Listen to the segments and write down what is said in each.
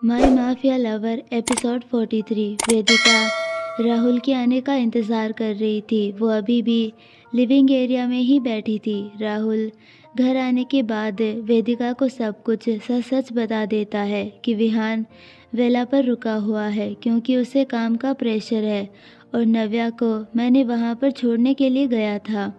माई mafia lover episode 43। वेदिका राहुल के आने का इंतज़ार कर रही थी। वो अभी भी लिविंग एरिया में ही बैठी थी। राहुल घर आने के बाद वेदिका को सब कुछ सच सच बता देता है कि विहान वेला पर रुका हुआ है क्योंकि उसे काम का प्रेशर है और नव्या को मैंने वहाँ पर छोड़ने के लिए गया था।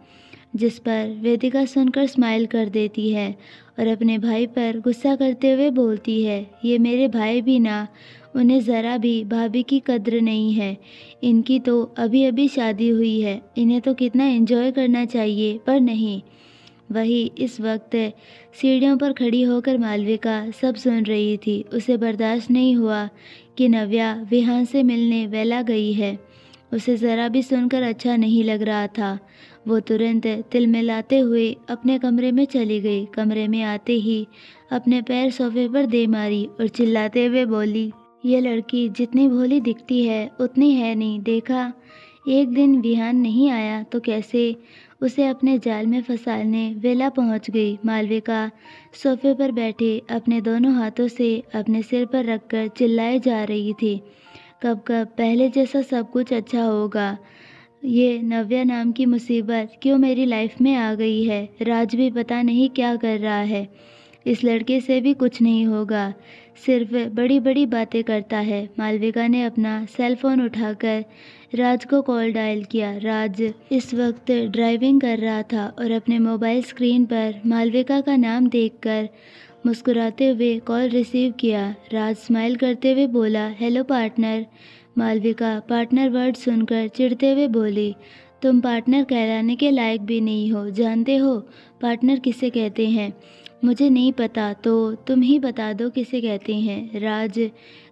जिस पर वेदिका सुनकर स्माइल कर देती है और अपने भाई पर गुस्सा करते हुए बोलती है, ये मेरे भाई भी ना, उन्हें ज़रा भी भाभी की कद्र नहीं है। इनकी तो अभी अभी शादी हुई है, इन्हें तो कितना एंजॉय करना चाहिए, पर नहीं। वही इस वक्त सीढ़ियों पर खड़ी होकर मालविका सब सुन रही थी। उसे बर्दाश्त नहीं हुआ कि नव्या विहान से मिलने वेला गई है। उसे ज़रा भी सुनकर अच्छा नहीं लग रहा था। वो तुरंत तिलमिलाते हुए अपने कमरे में चली गई। कमरे में आते ही अपने पैर सोफे पर दे मारी और चिल्लाते हुए बोली, ये लड़की जितनी भोली दिखती है उतनी है नहीं। देखा, एक दिन विहान नहीं आया तो कैसे उसे अपने जाल में फंसाने वेला पहुंच गई। मालविका सोफे पर बैठे अपने दोनों हाथों से अपने सिर पर रखकर चिल्लाए जा रही थी, कब कब पहले जैसा सब कुछ अच्छा होगा। ये नव्या नाम की मुसीबत क्यों मेरी लाइफ में आ गई है। राज भी पता नहीं क्या कर रहा है। इस लड़के से भी कुछ नहीं होगा, सिर्फ बड़ी बड़ी बातें करता है। मालविका ने अपना सेल फोन उठाकर राज को कॉल डायल किया। राज इस वक्त ड्राइविंग कर रहा था और अपने मोबाइल स्क्रीन पर मालविका का नाम देखकर मुस्कुराते हुए कॉल रिसीव किया। राज स्माइल करते हुए बोला, hello partner. Malvika partner word सुनकर चिढ़ते हुए बोली, तुम पार्टनर कहलाने के लायक भी नहीं हो। जानते हो पार्टनर किसे कहते हैं? मुझे नहीं पता, तो तुम ही बता दो किसे कहते हैं। राज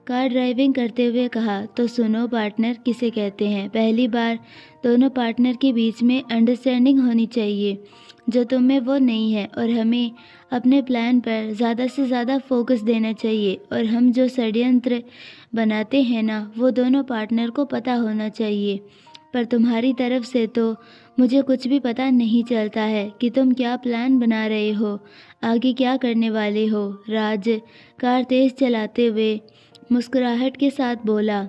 कार ड्राइविंग करते हुए कहा, तो सुनो पार्टनर किसे कहते हैं। पहली बार दोनों पार्टनर के बीच में अंडरस्टैंडिंग होनी चाहिए, जो तुम में वो नहीं है, और हमें अपने प्लान पर ज़्यादा से ज़्यादा फोकस देना चाहिए, और हम जो षड्यंत्र बनाते हैं ना, वो दोनों पार्टनर को पता होना चाहिए। पर तुम्हारी तरफ से तो मुझे कुछ भी पता नहीं चलता है कि तुम क्या प्लान बना रहे हो, आगे क्या करने वाले हो। राज कार तेज चलाते हुए मुस्कुराहट के साथ बोला,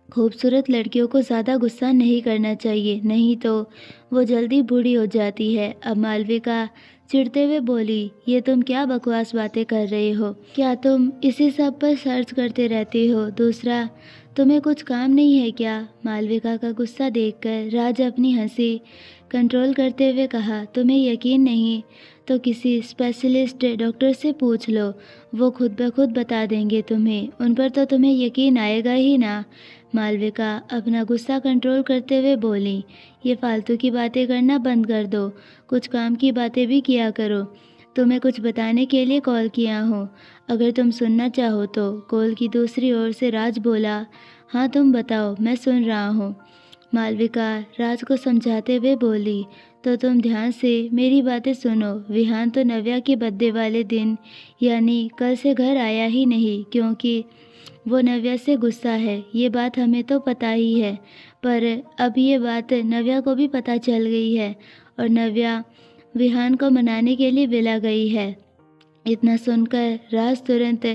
खूबसूरत लड़कियों को ज़्यादा गुस्सा नहीं करना चाहिए, नहीं तो वो जल्दी बूढ़ी हो जाती है। अब मालविका चिढ़ते हुए बोली, ये तुम क्या बकवास बातें कर रहे हो? क्या तुम इसी सब पर सर्च करते रहते हो? दूसरा तुम्हें कुछ काम नहीं है क्या? मालविका का गुस्सा देखकर राज अपनी हंसी कंट्रोल करते हुए कहा, तुम्हें यकीन नहीं तो किसी स्पेशलिस्ट डॉक्टर से पूछ लो, वो खुद ब खुद बता देंगे तुम्हें। उन पर तो तुम्हें यकीन आएगा ही ना। मालविका अपना गुस्सा कंट्रोल करते हुए बोली, ये फालतू की बातें करना बंद कर दो, कुछ काम की बातें भी किया करो। तुम्हें कुछ बताने के लिए कॉल किया हूँ, अगर तुम सुनना चाहो तो। कॉल की दूसरी ओर से राज बोला, हाँ तुम बताओ, मैं सुन रहा हूँ। मालविका राज को समझाते हुए बोली, तो तुम ध्यान से मेरी बातें सुनो। विहान तो नव्या के बर्थडे वाले दिन यानी कल से घर आया ही नहीं, क्योंकि वो नव्या से गुस्सा है। ये बात हमें तो पता ही है, पर अब ये बात नव्या को भी पता चल गई है और नव्या विहान को मनाने के लिए विला गई है। इतना सुनकर राज तुरंत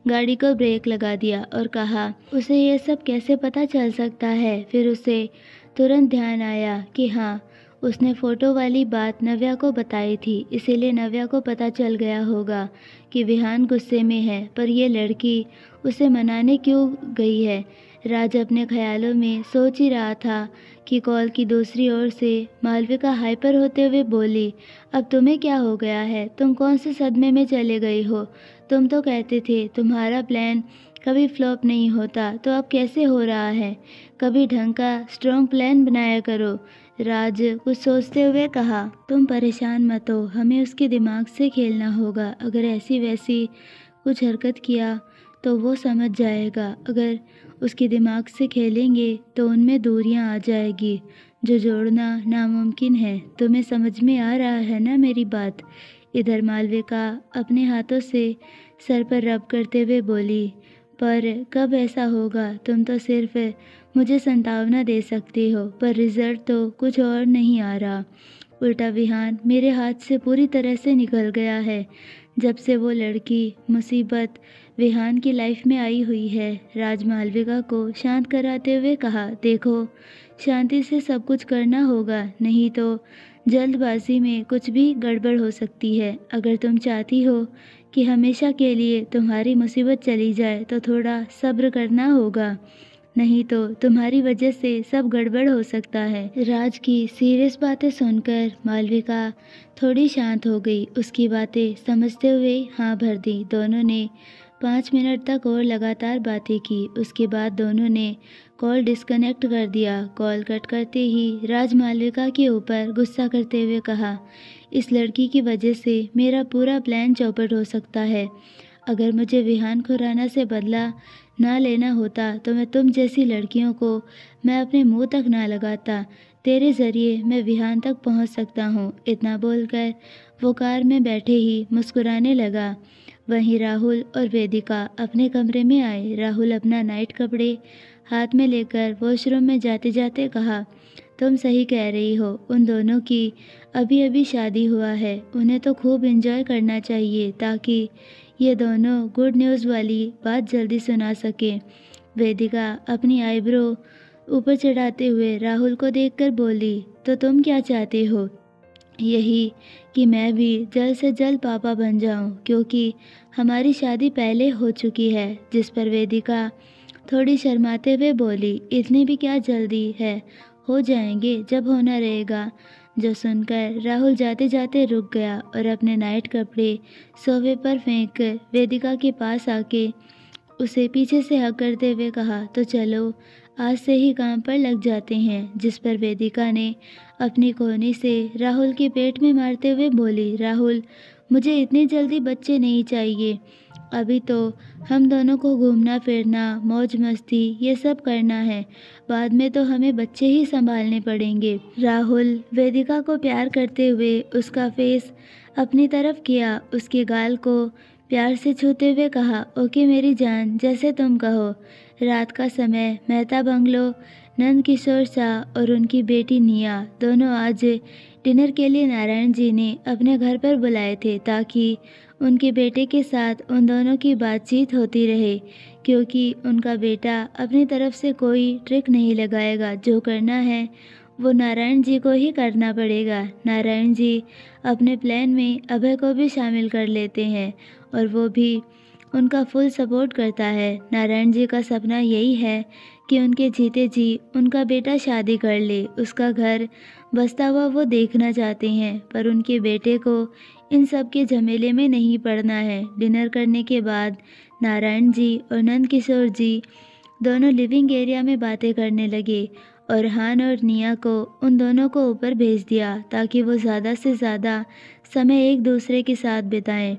गाड़ी को ब्रेक लगा दिया और कहा, उसे ये सब कैसे पता चल सकता है? फिर उसे तुरंत ध्यान आया कि हाँ, उसने फ़ोटो वाली बात नव्या को बताई थी, इसीलिए नव्या को पता चल गया होगा कि विहान गुस्से में है। पर यह लड़की उसे मनाने क्यों गई है? राज अपने ख्यालों में सोच ही रहा था कि कॉल की दूसरी ओर से मालविका हाइपर होते हुए बोली, अब तुम्हें क्या हो गया है? तुम कौन से सदमे में चले गए हो? तुम तो कहते थे तुम्हारा प्लान कभी फ्लॉप नहीं होता, तो अब कैसे हो रहा है? कभी ढंग का स्ट्रॉन्ग प्लान बनाया करो। राज कुछ सोचते हुए कहा, तुम परेशान मत हो, हमें उसके दिमाग से खेलना होगा। अगर ऐसी वैसी कुछ हरकत किया तो वो समझ जाएगा। अगर उसके दिमाग से खेलेंगे तो उनमें दूरियां आ जाएगी, जो जोड़ना नामुमकिन है। तुम्हें समझ में आ रहा है ना मेरी बात? इधर मालविका अपने हाथों से सर पर रब करते हुए बोली, पर कब ऐसा होगा? तुम तो सिर्फ मुझे संतावना दे सकती हो, पर रिजल्ट तो कुछ और नहीं आ रहा। उल्टा विहान मेरे हाथ से पूरी तरह से निकल गया है। जब से वो लड़की मुसीबत विहान की लाइफ में आई हुई है। राज मालविका को शांत कराते हुए कहा, देखो शांति से सब कुछ करना होगा, नहीं तो जल्दबाजी में कुछ भी गड़बड़ हो सकती है। अगर तुम चाहती हो कि हमेशा के लिए तुम्हारी मुसीबत चली जाए तो थोड़ा सब्र करना होगा, नहीं तो तुम्हारी वजह से सब गड़बड़ हो सकता है। राज की सीरियस बातें सुनकर मालविका थोड़ी शांत हो गई। उसकी बातें समझते हुए हाँ भर दी। दोनों ने 5 मिनट तक और लगातार बातें की। उसके बाद दोनों ने कॉल डिस्कनेक्ट कर दिया। कॉल कट करते ही राज मालविका के ऊपर गुस्सा करते हुए कहा, इस लड़की की वजह से मेरा पूरा प्लान चौपट हो सकता है। अगर मुझे विहान खुराना से बदला ना लेना होता तो मैं तुम जैसी लड़कियों को मैं अपने मुंह तक ना लगाता। तेरे ज़रिए मैं विहान तक पहुंच सकता हूं। इतना बोलकर वो कार में बैठे ही मुस्कुराने लगा। वहीं राहुल और वेदिका अपने कमरे में आए। राहुल अपना नाइट कपड़े हाथ में लेकर वॉशरूम में जाते जाते कहा, तुम सही कह रही हो, उन दोनों की अभी अभी शादी हुआ है, उन्हें तो खूब एंजॉय करना चाहिए ताकि ये दोनों गुड न्यूज़ वाली बात जल्दी सुना सके। वेदिका अपनी आईब्रो ऊपर चढ़ाते हुए राहुल को देखकर बोली, तो तुम क्या चाहते हो? यही कि मैं भी जल्द से जल्द पापा बन जाऊं, क्योंकि हमारी शादी पहले हो चुकी है। जिस पर वेदिका थोड़ी शर्माते हुए बोली, इतनी भी क्या जल्दी है, हो जाएंगे जब होना रहेगा। जो सुनकर राहुल जाते जाते रुक गया और अपने नाइट कपड़े सोफे पर फेंक कर वेदिका के पास आके उसे पीछे से हक करते हुए कहा, तो चलो आज से ही काम पर लग जाते हैं। जिस पर वेदिका ने अपनी कोहनी से राहुल के पेट में मारते हुए बोली, राहुल मुझे इतनी जल्दी बच्चे नहीं चाहिए, अभी तो हम दोनों को घूमना फिरना मौज मस्ती ये सब करना है, बाद में तो हमें बच्चे ही संभालने पड़ेंगे। राहुल वेदिका को प्यार करते हुए उसका फेस अपनी तरफ किया, उसके गाल को प्यार से छूते हुए कहा, ओके मेरी जान, जैसे तुम कहो। रात का समय मेहता बंगलो नंद किशोर शाह और उनकी बेटी निया दोनों आज डिनर के लिए नारायण जी ने अपने घर पर बुलाए थे ताकि उनके बेटे के साथ उन दोनों की बातचीत होती रहे, क्योंकि उनका बेटा अपनी तरफ से कोई ट्रिक नहीं लगाएगा। जो करना है वो नारायण जी को ही करना पड़ेगा। नारायण जी अपने प्लान में अभय को भी शामिल कर लेते हैं और वो भी उनका फुल सपोर्ट करता है। नारायण जी का सपना यही है कि उनके जीते जी उनका बेटा शादी कर ले, उसका घर बसता हुआ वो देखना चाहते हैं, पर उनके बेटे को इन सब के झमेले में नहीं पड़ना है। डिनर करने के बाद नारायण जी और नंद किशोर जी दोनों लिविंग एरिया में बातें करने लगे और हान और निया को उन दोनों को ऊपर भेज दिया ताकि वो ज़्यादा से ज़्यादा समय एक दूसरे के साथ बिताएं।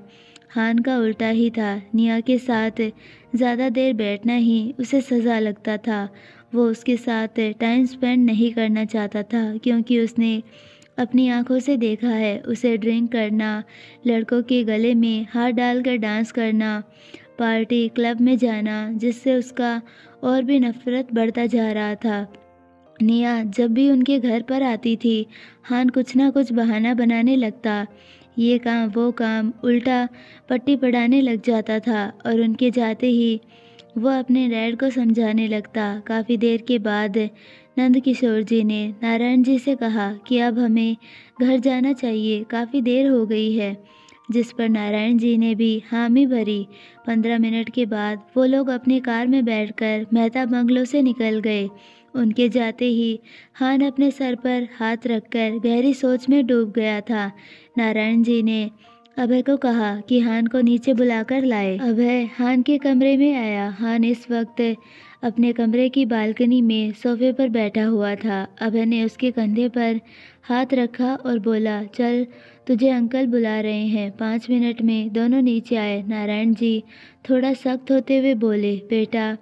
हान का उल्टा ही था, निया के साथ ज़्यादा देर बैठना ही उसे सज़ा लगता था। वो उसके साथ टाइम स्पेंड नहीं करना चाहता था क्योंकि उसने अपनी आंखों से देखा है उसे ड्रिंक करना, लड़कों के गले में हाथ डालकर डांस करना, पार्टी क्लब में जाना, जिससे उसका और भी नफरत बढ़ता जा रहा था। निया जब भी उनके घर पर आती थी, हान कुछ ना कुछ बहाना बनाने लगता, ये काम वो काम, उल्टा पट्टी पढ़ाने लग जाता था और उनके जाते ही वो अपने डैड को समझाने लगता। काफ़ी देर के बाद नंद किशोर जी ने नारायण जी से कहा कि अब हमें घर जाना चाहिए, काफ़ी देर हो गई है। जिस पर नारायण जी ने भी हामी भरी। 15 मिनट के बाद वो लोग अपनी कार में बैठकर मेहता बंगलो से निकल गए। उनके जाते ही हान अपने सर पर हाथ रखकर गहरी सोच में डूब गया था। नारायण जी ने अभय को कहा कि हान को नीचे बुलाकर लाए। अभय हान के कमरे में आया। हान इस वक्त अपने कमरे की बालकनी में सोफे पर बैठा हुआ था। अभय ने उसके कंधे पर हाथ रखा और बोला, चल तुझे अंकल बुला रहे हैं। 5 मिनट में दोनों नीचे आए। नारायण जी थोड़ा सख्त होते हुए बोले, बेटा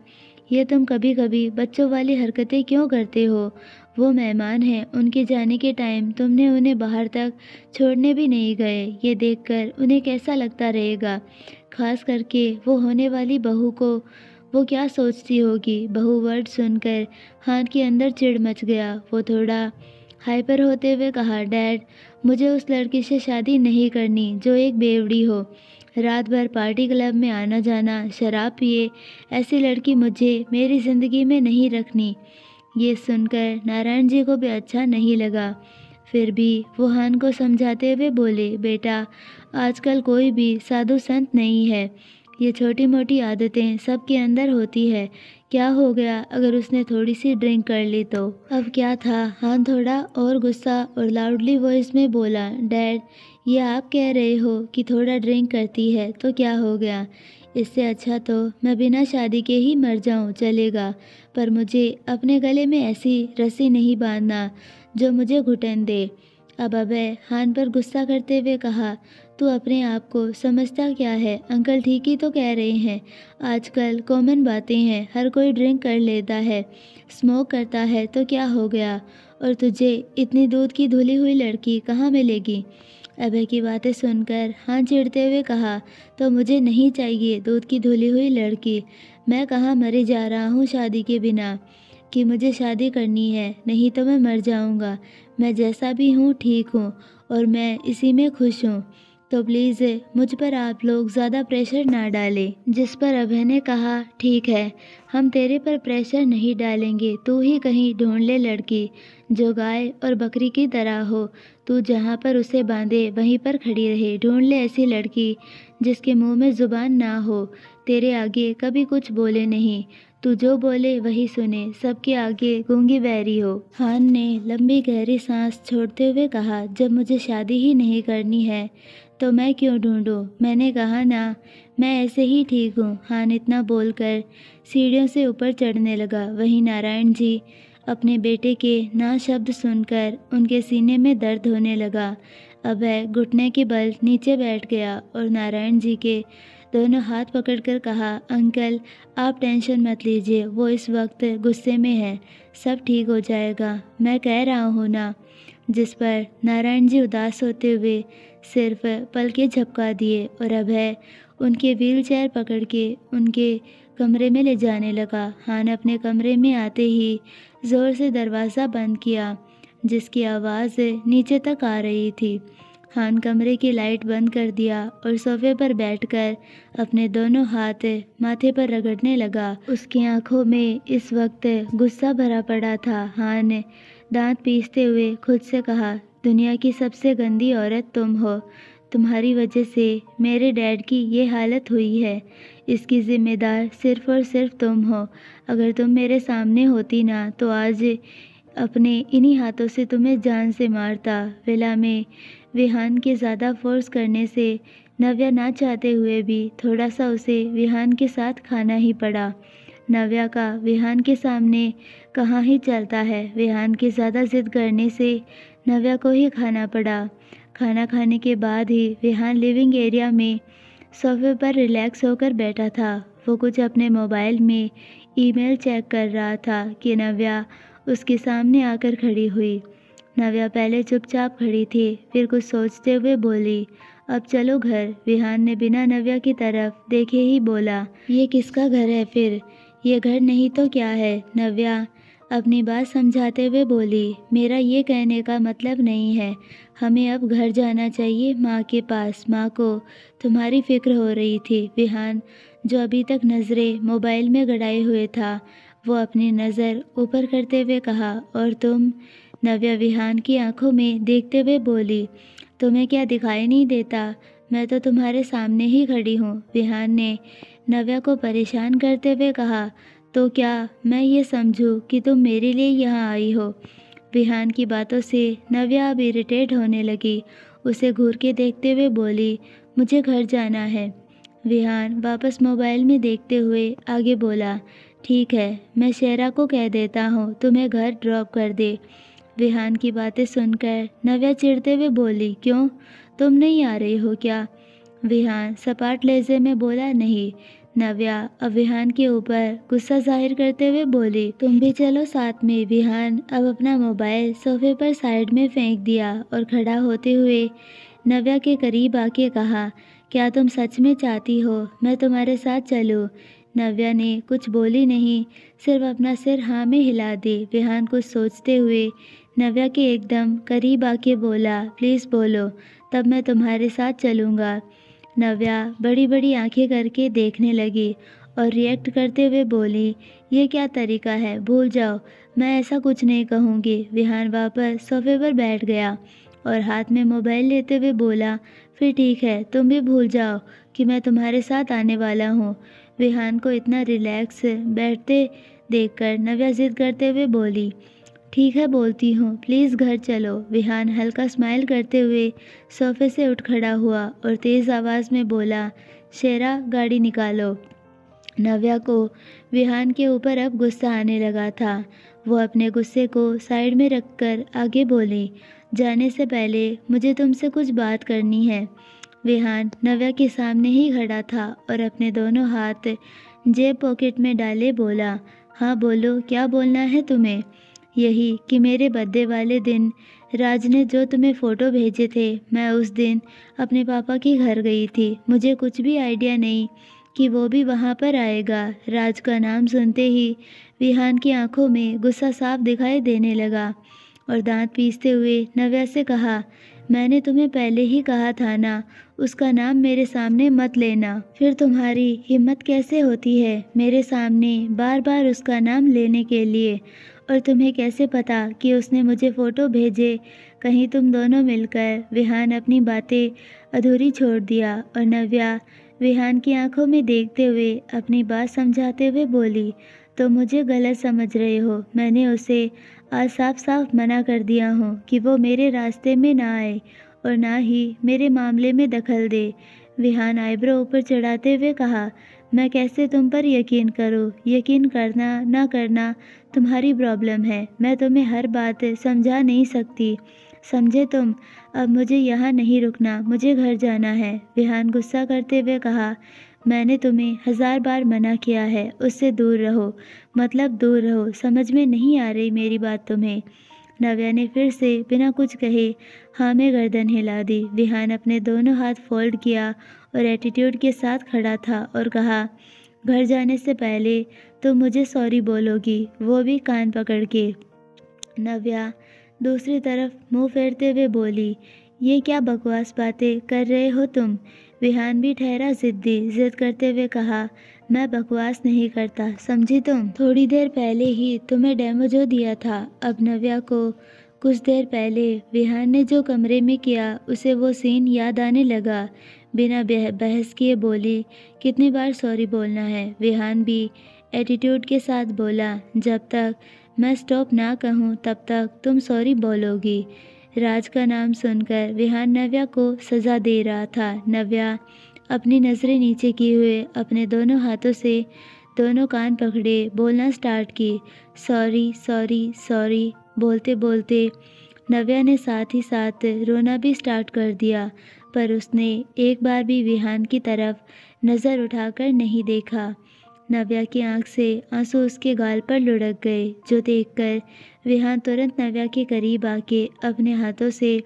ये तुम कभी कभी बच्चों वाली हरकतें क्यों करते हो? वो मेहमान हैं, उनके जाने के टाइम तुमने उन्हें बाहर तक छोड़ने भी नहीं गए। ये देखकर उन्हें कैसा लगता रहेगा, खास करके वो होने वाली बहू को वो क्या सोचती होगी। बहू वर्ड सुनकर हान के अंदर चिढ़ मच गया। वो थोड़ा हाइपर होते हुए कहा, डैड मुझे उस लड़की से शादी नहीं करनी जो एक बेवड़ी हो। रात भर पार्टी क्लब में आना जाना, शराब पिए, ऐसी लड़की मुझे मेरी ज़िंदगी में नहीं रखनी। ये सुनकर नारायण जी को भी अच्छा नहीं लगा। फिर भी वो हान को समझाते हुए बोले, बेटा आजकल कोई भी साधु संत नहीं है। ये छोटी मोटी आदतें सबके अंदर होती है। क्या हो गया अगर उसने थोड़ी सी ड्रिंक कर ली तो? अब क्या था? हान थोड़ा और गुस्सा और लाउडली वॉइस में बोला, डैड ये आप कह रहे हो कि थोड़ा ड्रिंक करती है तो क्या हो गया? इससे अच्छा तो मैं बिना शादी के ही मर जाऊं, चलेगा, पर मुझे अपने गले में ऐसी रस्सी नहीं बांधना जो मुझे घुटन दे। अब अभय हान पर गुस्सा करते हुए कहा, तू अपने आप को समझता क्या है? अंकल ठीक ही तो कह रहे हैं। आजकल कॉमन बातें हैं, हर कोई ड्रिंक कर लेता है, स्मोक करता है तो क्या हो गया? और तुझे इतनी दूध की धुली हुई लड़की कहाँ मिलेगी? अभय की बातें सुनकर हान चिढ़ते हुए कहा, तो मुझे नहीं चाहिए दूध की धुली हुई लड़की। मैं कहाँ मरे जा रहा हूँ शादी के बिना कि मुझे शादी करनी है, नहीं तो मैं मर जाऊँगा। मैं जैसा भी हूँ ठीक हूँ और मैं इसी में खुश हूँ। तो प्लीज़ मुझ पर आप लोग ज़्यादा प्रेशर ना डालें। जिस पर अभय ने कहा, ठीक है, हम तेरे पर प्रेशर नहीं डालेंगे। तू ही कहीं ढूंढ ले लड़की जो गाय और बकरी की तरह हो। तू जहाँ पर उसे बांधे वहीं पर खड़ी रहे। ढूंढ ले ऐसी लड़की जिसके मुंह में ज़ुबान ना हो, तेरे आगे कभी कुछ बोले नहीं, तू जो बोले वही सुने, सबके आगे गूंगी बहरी हो। हान ने लंबी गहरी सांस छोड़ते हुए कहा, जब मुझे शादी ही नहीं करनी है तो मैं क्यों ढूंढूं? मैंने कहा ना, मैं ऐसे ही ठीक हूँ। हान इतना बोलकर सीढ़ियों से ऊपर चढ़ने लगा। वहीं नारायण जी अपने बेटे के ना शब्द सुनकर उनके सीने में दर्द होने लगा। अभय घुटने के बल नीचे बैठ गया और नारायण जी के दोनों हाथ पकड़कर कहा, अंकल आप टेंशन मत लीजिए, वो इस वक्त गुस्से में है, सब ठीक हो जाएगा, मैं कह रहा हूँ ना। जिस पर नारायण जी उदास होते हुए सिर्फ पलके झपका दिए और अभय उनके व्हीलचेयर पकड़ के उनके कमरे में ले जाने लगा। हान अपने कमरे में आते ही ज़ोर से दरवाज़ा बंद किया, जिसकी आवाज़ नीचे तक आ रही थी। हान कमरे की लाइट बंद कर दिया और सोफे पर बैठकर अपने दोनों हाथ माथे पर रगड़ने लगा। उसकी आंखों में इस वक्त गुस्सा भरा पड़ा था। हान ने दांत पीसते हुए खुद से कहा, दुनिया की सबसे गंदी औरत तुम हो। तुम्हारी वजह से मेरे डैड की ये हालत हुई है। इसकी जिम्मेदार सिर्फ और सिर्फ तुम हो। अगर तुम मेरे सामने होती ना तो आज अपने इन्हीं हाथों से तुम्हें जान से मारता। विला में विहान के ज़्यादा फोर्स करने से नव्या ना चाहते हुए भी थोड़ा सा उसे विहान के साथ खाना ही पड़ा। नव्या का विहान के सामने कहाँ ही चलता है। विहान की ज़्यादा जिद करने से नव्या को ही खाना पड़ा। खाना खाने के बाद ही विहान लिविंग एरिया में सोफे पर रिलैक्स होकर बैठा था। वो कुछ अपने मोबाइल में ईमेल चेक कर रहा था कि नव्या उसके सामने आकर खड़ी हुई। नव्या पहले चुपचाप खड़ी थी, फिर कुछ सोचते हुए बोली, अब चलो घर। विहान ने बिना नव्या की तरफ देखे ही बोला, ये किसका घर है फिर? ये घर नहीं तो क्या है? नव्या अपनी बात समझाते हुए बोली, मेरा ये कहने का मतलब नहीं है। हमें अब घर जाना चाहिए माँ के पास। माँ को तुम्हारी फिक्र हो रही थी। विहान जो अभी तक नज़रें मोबाइल में गड़ाए हुए था, वो अपनी नज़र ऊपर करते हुए कहा, और तुम? नव्या विहान की आंखों में देखते हुए बोली, तुम्हें क्या दिखाई नहीं देता? मैं तो तुम्हारे सामने ही खड़ी हूँ। विहान ने नव्या को परेशान करते हुए कहा, तो क्या मैं ये समझूं कि तुम मेरे लिए यहाँ आई हो? विहान की बातों से नव्या अब इरिटेट होने लगी। उसे घूर के देखते हुए बोली, मुझे घर जाना है। विहान वापस मोबाइल में देखते हुए आगे बोला, ठीक है, मैं शेरा को कह देता हूँ तुम्हें घर ड्रॉप कर दे। विहान की बातें सुनकर नव्या चिढ़ते हुए बोली, क्यों, तुम नहीं आ रही हो क्या? विहान सपाट लहजे में बोला, नहीं। नव्या अब विहान के ऊपर गुस्सा जाहिर करते हुए बोली, तुम भी चलो साथ में। विहान अब अपना मोबाइल सोफे पर साइड में फेंक दिया और खड़ा होते हुए नव्या के करीब आके कहा, क्या तुम सच में चाहती हो मैं तुम्हारे साथ चलूं? नव्या ने कुछ बोली नहीं, सिर्फ अपना सिर हाँ में हिला दी। विहान कुछ सोचते हुए नव्या के एकदम करीब आके बोला, प्लीज़ बोलो, तब मैं तुम्हारे साथ चलूँगा। नव्या बड़ी बड़ी आंखें करके देखने लगी और रिएक्ट करते हुए बोली, ये क्या तरीका है, भूल जाओ, मैं ऐसा कुछ नहीं कहूँगी। विहान वापस सोफे पर बैठ गया और हाथ में मोबाइल लेते हुए बोला, फिर ठीक है, तुम भी भूल जाओ कि मैं तुम्हारे साथ आने वाला हूँ। विहान को इतना रिलैक्स बैठते देखकर नव्या जिद करते हुए बोली, ठीक है बोलती हूँ, प्लीज़ घर चलो। विहान हल्का स्माइल करते हुए सोफे से उठ खड़ा हुआ और तेज़ आवाज़ में बोला, शेरा गाड़ी निकालो। नव्या को विहान के ऊपर अब गुस्सा आने लगा था। वो अपने गुस्से को साइड में रखकर आगे बोली, जाने से पहले मुझे तुमसे कुछ बात करनी है। विहान नव्या के सामने ही खड़ा था और अपने दोनों हाथ जेब पॉकेट में डाले बोला, हाँ बोलो, क्या बोलना है तुम्हें? यही कि मेरे बर्थडे वाले दिन राज ने जो तुम्हें फ़ोटो भेजे थे, मैं उस दिन अपने पापा के घर गई थी। मुझे कुछ भी आइडिया नहीं कि वो भी वहाँ पर आएगा। राज का नाम सुनते ही विहान की आंखों में गुस्सा साफ दिखाई देने लगा और दांत पीसते हुए नव्या से कहा, मैंने तुम्हें पहले ही कहा था ना, उसका नाम मेरे सामने मत लेना। फिर तुम्हारी हिम्मत कैसे होती है मेरे सामने बार बार उसका नाम लेने के लिए? और तुम्हें कैसे पता कि उसने मुझे फ़ोटो भेजे? कहीं तुम दोनों मिलकर? विहान अपनी बातें अधूरी छोड़ दिया और नव्या विहान की आंखों में देखते हुए अपनी बात समझाते हुए बोली, तो मुझे गलत समझ रहे हो। मैंने उसे आज साफ साफ मना कर दिया हूँ कि वो मेरे रास्ते में ना आए और ना ही मेरे मामले में दखल दे। विहान आईब्रो ऊपर चढ़ाते हुए कहा, मैं कैसे तुम पर यकीन करूँ? यकीन करना ना करना तुम्हारी प्रॉब्लम है। मैं तुम्हें हर बात समझा नहीं सकती, समझे तुम? अब मुझे यहाँ नहीं रुकना, मुझे घर जाना है। विहान गुस्सा करते हुए कहा, मैंने तुम्हें 1000 बार मना किया है, उससे दूर रहो, मतलब दूर रहो। समझ में नहीं आ रही मेरी बात तुम्हें? नव्या ने फिर से बिना कुछ कहे हाँ में गर्दन हिला दी। विहान अपने दोनों हाथ फोल्ड किया और एटीट्यूड के साथ खड़ा था और कहा, घर जाने से पहले तुम मुझे सॉरी बोलोगी, वो भी कान पकड़ के। नव्या दूसरी तरफ मुंह फेरते हुए बोली, ये क्या बकवास बातें कर रहे हो तुम? विहान भी ठहरा जिद्दी, जिद करते हुए कहा, मैं बकवास नहीं करता, समझी तुम? थोड़ी देर पहले ही तुम्हें डेमो जो दिया था। अब नव्या को कुछ देर पहले विहान ने जो कमरे में किया उसे वो सीन याद आने लगा। बिना बहस किए बोली, कितनी बार सॉरी बोलना है? विहान भी एटीट्यूड के साथ बोला, जब तक मैं स्टॉप ना कहूँ तब तक तुम सॉरी बोलोगी। राज का नाम सुनकर विहान नव्या को सज़ा दे रहा था। नव्या अपनी नज़रें नीचे किए हुए अपने दोनों हाथों से दोनों कान पकड़े बोलना स्टार्ट की, सॉरी सॉरी सॉरी। बोलते बोलते नव्या ने साथ ही साथ रोना भी स्टार्ट कर दिया, पर उसने एक बार भी विहान की तरफ नज़र उठाकर नहीं देखा। नव्या की आंख से आंसू उसके गाल पर लुढ़क गए, जो देखकर विहान तुरंत नव्या के करीब आके अपने हाथों से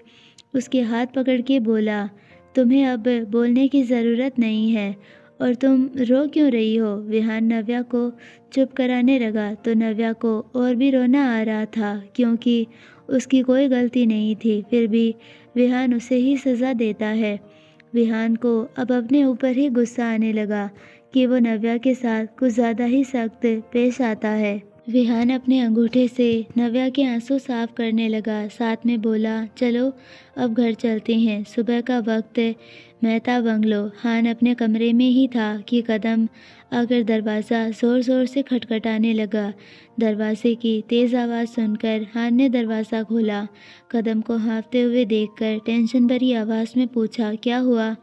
उसके हाथ पकड़ के बोला, तुम्हें अब बोलने की ज़रूरत नहीं है और तुम रो क्यों रही हो? विहान नव्या को चुप कराने लगा तो नव्या को और भी रोना आ रहा था, क्योंकि उसकी कोई गलती नहीं थी, फिर भी विहान उसे ही सज़ा देता है। विहान को अब अपने ऊपर ही गुस्सा आने लगा कि वो नव्या के साथ कुछ ज़्यादा ही सख्त पेश आता है। विहान अपने अंगूठे से नव्या के आंसू साफ करने लगा, साथ में बोला, चलो अब घर चलते हैं, सुबह का वक्त मेहता बंगलो। हान अपने कमरे में ही था कि कदम आकर दरवाज़ा ज़ोर ज़ोर से खटखटाने लगा। दरवाजे की तेज़ आवाज़ सुनकर हान ने दरवाज़ा खोला। कदम को हाँफते हुए देखकर टेंशन भरी आवाज़ में पूछा, क्या हुआ?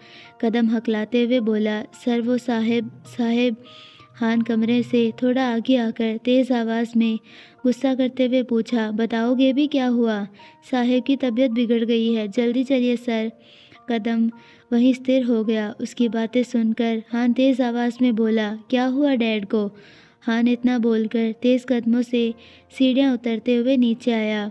कदम हकलाते हुए बोला, सर वो साहेब। हान कमरे से थोड़ा आगे आकर तेज़ आवाज़ में गुस्सा करते हुए पूछा, बताओगे भी क्या हुआ? साहेब की तबीयत बिगड़ गई है, जल्दी चलिए सर। कदम वहीं स्थिर हो गया। उसकी बातें सुनकर हान तेज़ आवाज़ में बोला, क्या हुआ डैड को? हान इतना बोलकर तेज़ कदमों से सीढ़ियाँ उतरते हुए नीचे आया।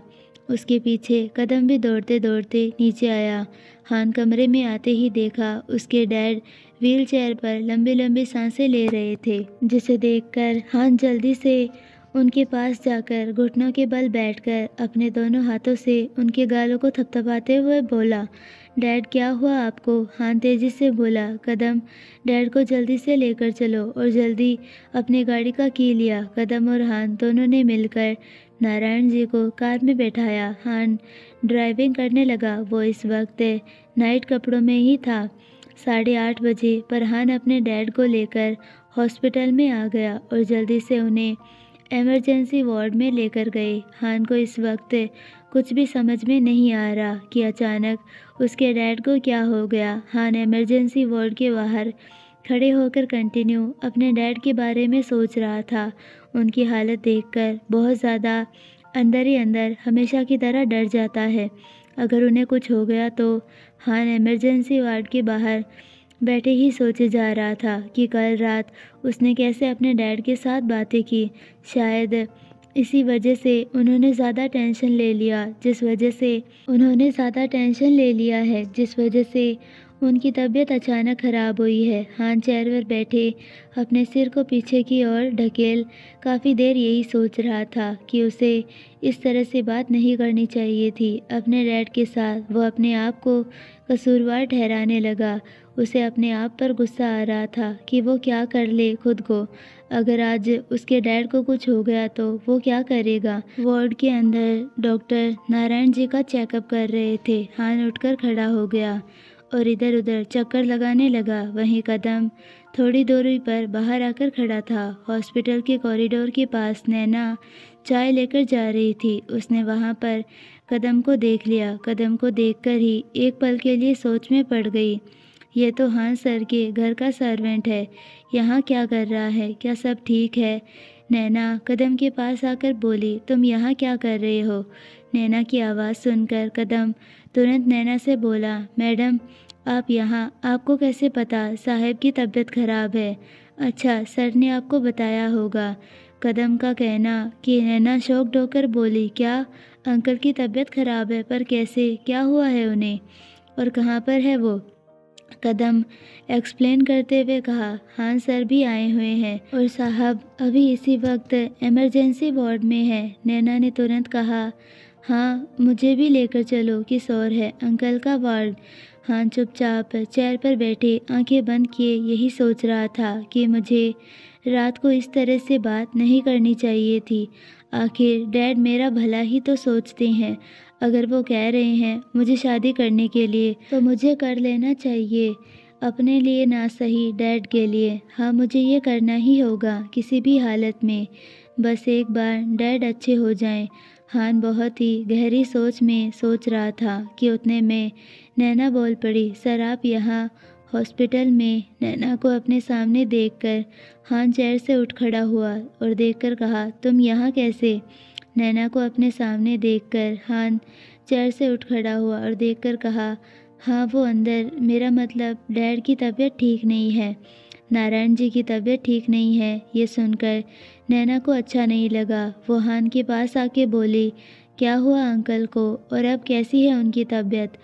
उसके पीछे कदम भी दौड़ते दौड़ते नीचे आया। हान कमरे में आते ही देखा उसके डैड व्हील चेयर पर लंबी लंबी सांसें ले रहे थे, जिसे देखकर हान जल्दी से उनके पास जाकर घुटनों के बल बैठकर अपने दोनों हाथों से उनके गालों को थपथपाते हुए बोला, डैड क्या हुआ आपको? हान तेजी से बोला, कदम डैड को जल्दी से लेकर चलो। और जल्दी अपनी गाड़ी का की लिया। कदम और हान दोनों ने मिलकर नारायण जी को कार में बैठाया। हान ड्राइविंग करने लगा। वो इस वक्त नाइट कपड़ों में ही था। 8:30 बजे पर हान अपने डैड को लेकर हॉस्पिटल में आ गया और जल्दी से उन्हें इमरजेंसी वार्ड में लेकर गए। हान को इस वक्त कुछ भी समझ में नहीं आ रहा कि अचानक उसके डैड को क्या हो गया। हान इमरजेंसी वार्ड के बाहर खड़े होकर कंटिन्यू अपने डैड के बारे में सोच रहा था। उनकी हालत देखकर बहुत ज़्यादा अंदर ही अंदर हमेशा की तरह डर जाता है। अगर उन्हें कुछ हो गया तो। हान इमरजेंसी वार्ड के बाहर बैठे ही सोचे जा रहा था कि कल रात उसने कैसे अपने डैड के साथ बातें की। शायद इसी वजह से उन्होंने ज़्यादा टेंशन ले लिया जिस वजह से उनकी तबीयत अचानक ख़राब हुई है। हान चेयर पर बैठे अपने सिर को पीछे की ओर ढकेल काफ़ी देर यही सोच रहा था कि उसे इस तरह से बात नहीं करनी चाहिए थी अपने डैड के साथ। वो अपने आप को कसूरवार ठहराने लगा। उसे अपने आप पर गुस्सा आ रहा था कि वो क्या कर ले खुद को। अगर आज उसके डैड को कुछ हो गया तो वो क्या करेगा। वार्ड के अंदर डॉक्टर नारायण जी का चेकअप कर रहे थे। हान उठकर खड़ा हो गया और इधर उधर चक्कर लगाने लगा। वहीं कदम थोड़ी दूरी पर बाहर आकर खड़ा था। हॉस्पिटल के कॉरिडोर के पास नैना चाय लेकर जा रही थी। उसने वहां पर कदम को देख लिया। कदम को देखकर ही एक पल के लिए सोच में पड़ गई। ये तो हान सर के घर का सर्वेंट है। यहाँ क्या कर रहा है? क्या सब ठीक है? नैना कदम के पास आकर बोली, तुम यहाँ क्या कर रहे हो? नैना की आवाज़ सुनकर कदम तुरंत नैना से बोला, मैडम आप यहाँ? आपको कैसे पता साहब की तबीयत खराब है? अच्छा सर ने आपको बताया होगा। कदम का कहना कि नैना शॉक्ड होकर बोली, क्या अंकल की तबीयत खराब है? पर कैसे? क्या हुआ है उन्हें? और कहाँ पर है वो? कदम एक्सप्लेन करते हुए कहा, हान सर भी आए हुए हैं और साहब अभी इसी वक्त इमरजेंसी वार्ड में है। नैना ने तुरंत कहा, हाँ मुझे भी लेकर चलो, किस और है अंकल का वार्ड। हान चुपचाप चेयर पर बैठे आंखें बंद किए यही सोच रहा था कि मुझे रात को इस तरह से बात नहीं करनी चाहिए थी। आखिर डैड मेरा भला ही तो सोचते हैं। अगर वो कह रहे हैं मुझे शादी करने के लिए तो मुझे कर लेना चाहिए। अपने लिए ना सही डैड के लिए। हाँ मुझे ये करना ही होगा किसी भी हालत में। बस एक बार डैड अच्छे हो जाएं। हान बहुत ही गहरी सोच में सोच रहा था कि उतने में नैना बोल पड़ी, सर आप यहाँ हॉस्पिटल में? नैना को अपने सामने देखकर हान चेयर से उठ खड़ा हुआ और देखकर कहा, तुम यहाँ कैसे? नैना को अपने सामने देखकर हान चेयर से उठ खड़ा हुआ और देखकर कहा, हाँ वो अंदर, मेरा मतलब डैड की तबीयत ठीक नहीं है। नारायण जी की तबीयत ठीक नहीं है। ये सुनकर नैना को अच्छा नहीं लगा। वो हान के पास आके बोली, क्या हुआ अंकल को और अब कैसी है उनकी तबीयत?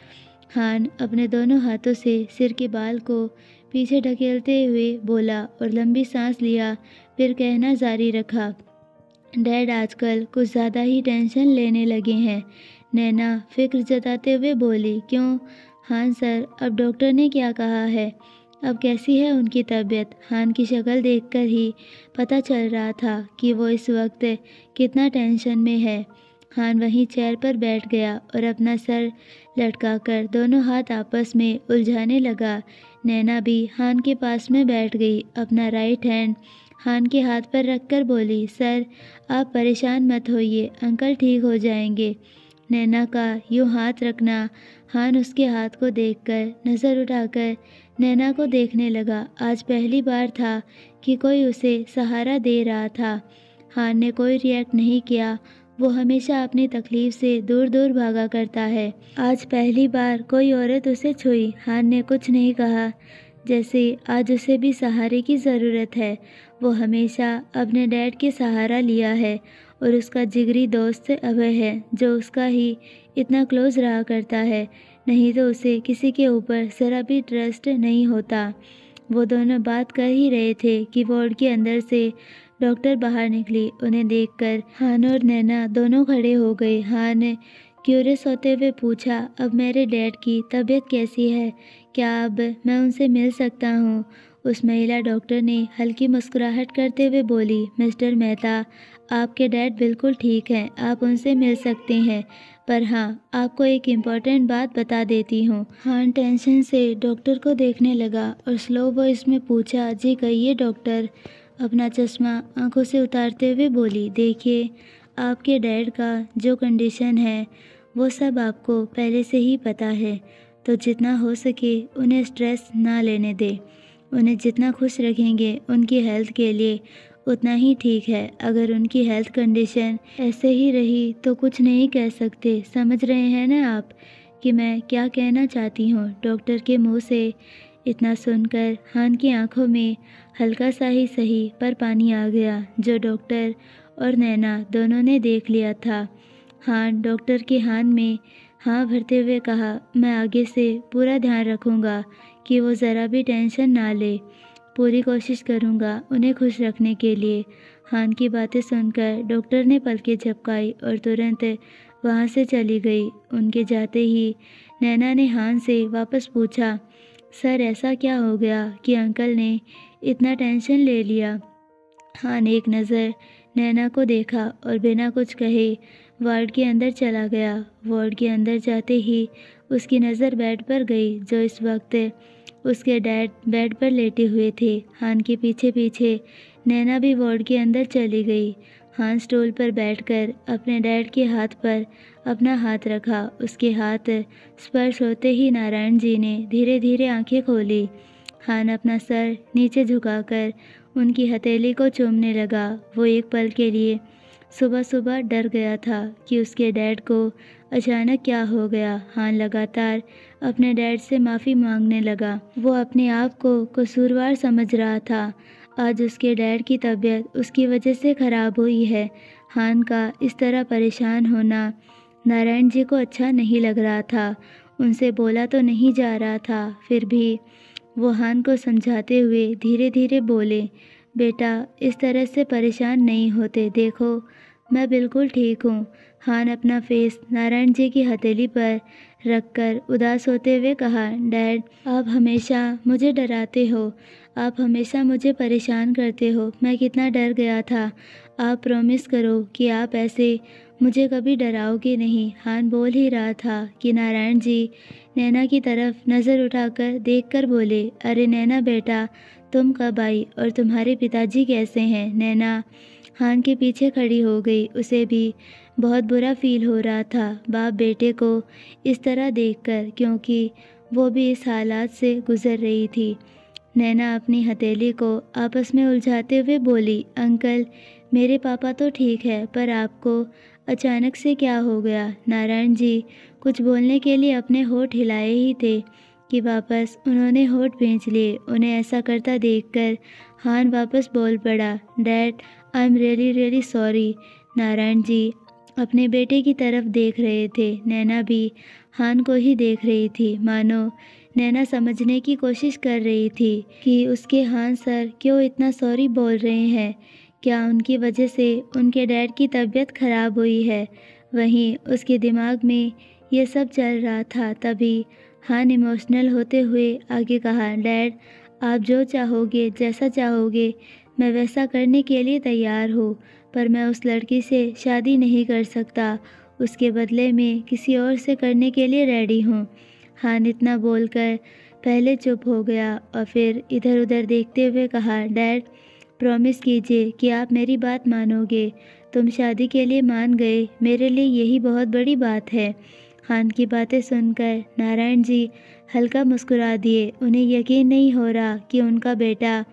हान अपने दोनों हाथों से सिर के बाल को पीछे ढकेलते हुए बोला और लंबी सांस लिया। फिर कहना जारी रखा, डैड आजकल कुछ ज़्यादा ही टेंशन लेने लगे हैं। नैना फिक्र जताते हुए बोली, क्यों? हान सर अब डॉक्टर ने क्या कहा है? अब कैसी है उनकी तबीयत? हान की शक्ल देखकर ही पता चल रहा था कि वो इस वक्त कितना टेंशन में है। हान वहीं चेयर पर बैठ गया और अपना सर लटकाकर दोनों हाथ आपस में उलझाने लगा। नैना भी हान के पास में बैठ गई। अपना राइट हैंड हान के हाथ पर रखकर बोली, सर आप परेशान मत होइए, अंकल ठीक हो जाएंगे। नैना का यूं हाथ रखना, हान उसके हाथ को देखकर नज़र उठाकर नैना को देखने लगा। आज पहली बार था कि कोई उसे सहारा दे रहा था। हान ने कोई रिएक्ट नहीं किया। वो हमेशा अपनी तकलीफ से दूर दूर भागा करता है। आज पहली बार कोई औरत उसे छुई। हान ने कुछ नहीं कहा, जैसे आज उसे भी सहारे की ज़रूरत है। वो हमेशा अपने डैड के सहारा लिया है और उसका जिगरी दोस्त अभय है जो उसका ही इतना क्लोज रहा करता है। नहीं तो उसे किसी के ऊपर ज़रा भी ट्रस्ट नहीं होता। वो दोनों बात कर ही रहे थे कि वार्ड के अंदर से डॉक्टर बाहर निकली। उन्हें देखकर हान और नैना दोनों खड़े हो गए। हान ने क्यूरियस होते हुए पूछा, अब मेरे डैड की तबीयत कैसी है? क्या अब मैं उनसे मिल सकता हूँ? उस महिला डॉक्टर ने हल्की मुस्कुराहट करते हुए बोली, मिस्टर मेहता, आपके डैड बिल्कुल ठीक हैं, आप उनसे मिल सकते हैं। पर हाँ, आपको एक इम्पॉर्टेंट बात बता देती हूँ। हान टेंशन से डॉक्टर को देखने लगा और स्लो वॉइस में पूछा, जी कहिए डॉक्टर। अपना चश्मा आंखों से उतारते हुए बोली, देखिए, आपके डैड का जो कंडीशन है वो सब आपको पहले से ही पता है, तो जितना हो सके उन्हें स्ट्रेस ना लेने दें। उन्हें जितना खुश रखेंगे उनकी हेल्थ के लिए उतना ही ठीक है। अगर उनकी हेल्थ कंडीशन ऐसे ही रही तो कुछ नहीं कह सकते। समझ रहे हैं ना आप कि मैं क्या कहना चाहती हूँ? डॉक्टर के मुंह से इतना सुनकर हान की आंखों में हल्का सा ही सही पर पानी आ गया, जो डॉक्टर और नैना दोनों ने देख लिया था। हान डॉक्टर के हान में हाँ भरते हुए कहा, मैं आगे से पूरा ध्यान रखूँगा कि वो ज़रा भी टेंशन ना ले। पूरी कोशिश करूँगा उन्हें खुश रखने के लिए। हान की बातें सुनकर डॉक्टर ने पलकें झपकाई और तुरंत वहाँ से चली गई। उनके जाते ही नैना ने हान से वापस पूछा, सर ऐसा क्या हो गया कि अंकल ने इतना टेंशन ले लिया? हान एक नज़र नैना को देखा और बिना कुछ कहे वार्ड के अंदर चला गया। वार्ड के अंदर जाते ही उसकी नज़र बेड पर गई, जो इस वक्त उसके डैड बेड पर लेटे हुए थे। हान के पीछे पीछे नैना भी वार्ड के अंदर चली गई। हान स्टूल पर बैठकर अपने डैड के हाथ पर अपना हाथ रखा। उसके हाथ स्पर्श होते ही नारायण जी ने धीरे धीरे आंखें खोली। हान अपना सर नीचे झुकाकर उनकी हथेली को चूमने लगा। वो एक पल के लिए सुबह सुबह डर गया था कि उसके डैड को अचानक क्या हो गया। हान लगातार अपने डैड से माफ़ी मांगने लगा। वो अपने आप को कसूरवार समझ रहा था। आज उसके डैड की तबीयत उसकी वजह से ख़राब हुई है। हान का इस तरह परेशान होना नारायण जी को अच्छा नहीं लग रहा था। उनसे बोला तो नहीं जा रहा था, फिर भी वो हान को समझाते हुए धीरे धीरे बोले, बेटा इस तरह से परेशान नहीं होते, देखो मैं बिल्कुल ठीक हूँ। हान अपना फेस नारायण जी की हथेली पर रखकर उदास होते हुए कहा, डैड आप हमेशा मुझे डराते हो, आप हमेशा मुझे परेशान करते हो। मैं कितना डर गया था। आप प्रॉमिस करो कि आप ऐसे मुझे कभी डराओगे नहीं। हान बोल ही रहा था कि नारायण जी नैना की तरफ नज़र उठाकर देखकर बोले, अरे नैना बेटा तुम कब आई और तुम्हारे पिताजी कैसे हैं? नैना हान के पीछे खड़ी हो गई। उसे भी बहुत बुरा फील हो रहा था बाप बेटे को इस तरह देखकर, क्योंकि वो भी इस हालात से गुजर रही थी। नैना अपनी हथेली को आपस में उलझाते हुए बोली, अंकल मेरे पापा तो ठीक है, पर आपको अचानक से क्या हो गया? नारायण जी कुछ बोलने के लिए अपने होठ हिलाए ही थे कि वापस उन्होंने होठ भींच लिए। उन्हें ऐसा करता देखकर हान वापस बोल पड़ा, dad I am really really sorry. Narayan ji अपने बेटे की तरफ देख रहे थे। नैना भी हान को ही देख रही थी, मानो नैना समझने की कोशिश कर रही थी कि उसके हान सर क्यों इतना सॉरी बोल रहे हैं। क्या उनकी वजह से उनके डैड की तबीयत खराब हुई है? वहीं उसके दिमाग में ये सब चल रहा था। तभी हान इमोशनल होते हुए आगे कहा, डैड आप जो चाहोगे, जैसा चाहोगे, मैं वैसा करने के लिए तैयार हूँ, पर मैं उस लड़की से शादी नहीं कर सकता। उसके बदले में किसी और से करने के लिए रेडी हूँ। हान इतना बोलकर पहले चुप हो गया और फिर इधर उधर देखते हुए कहा, डैड प्रॉमिस कीजिए कि आप मेरी बात मानोगे। तुम शादी के लिए मान गए, मेरे लिए यही बहुत बड़ी बात है। हान की बातें सुनकर नारायण जी हल्का मुस्कुरा दिए। उन्हें यकीन नहीं हो रहा कि उनका बेटा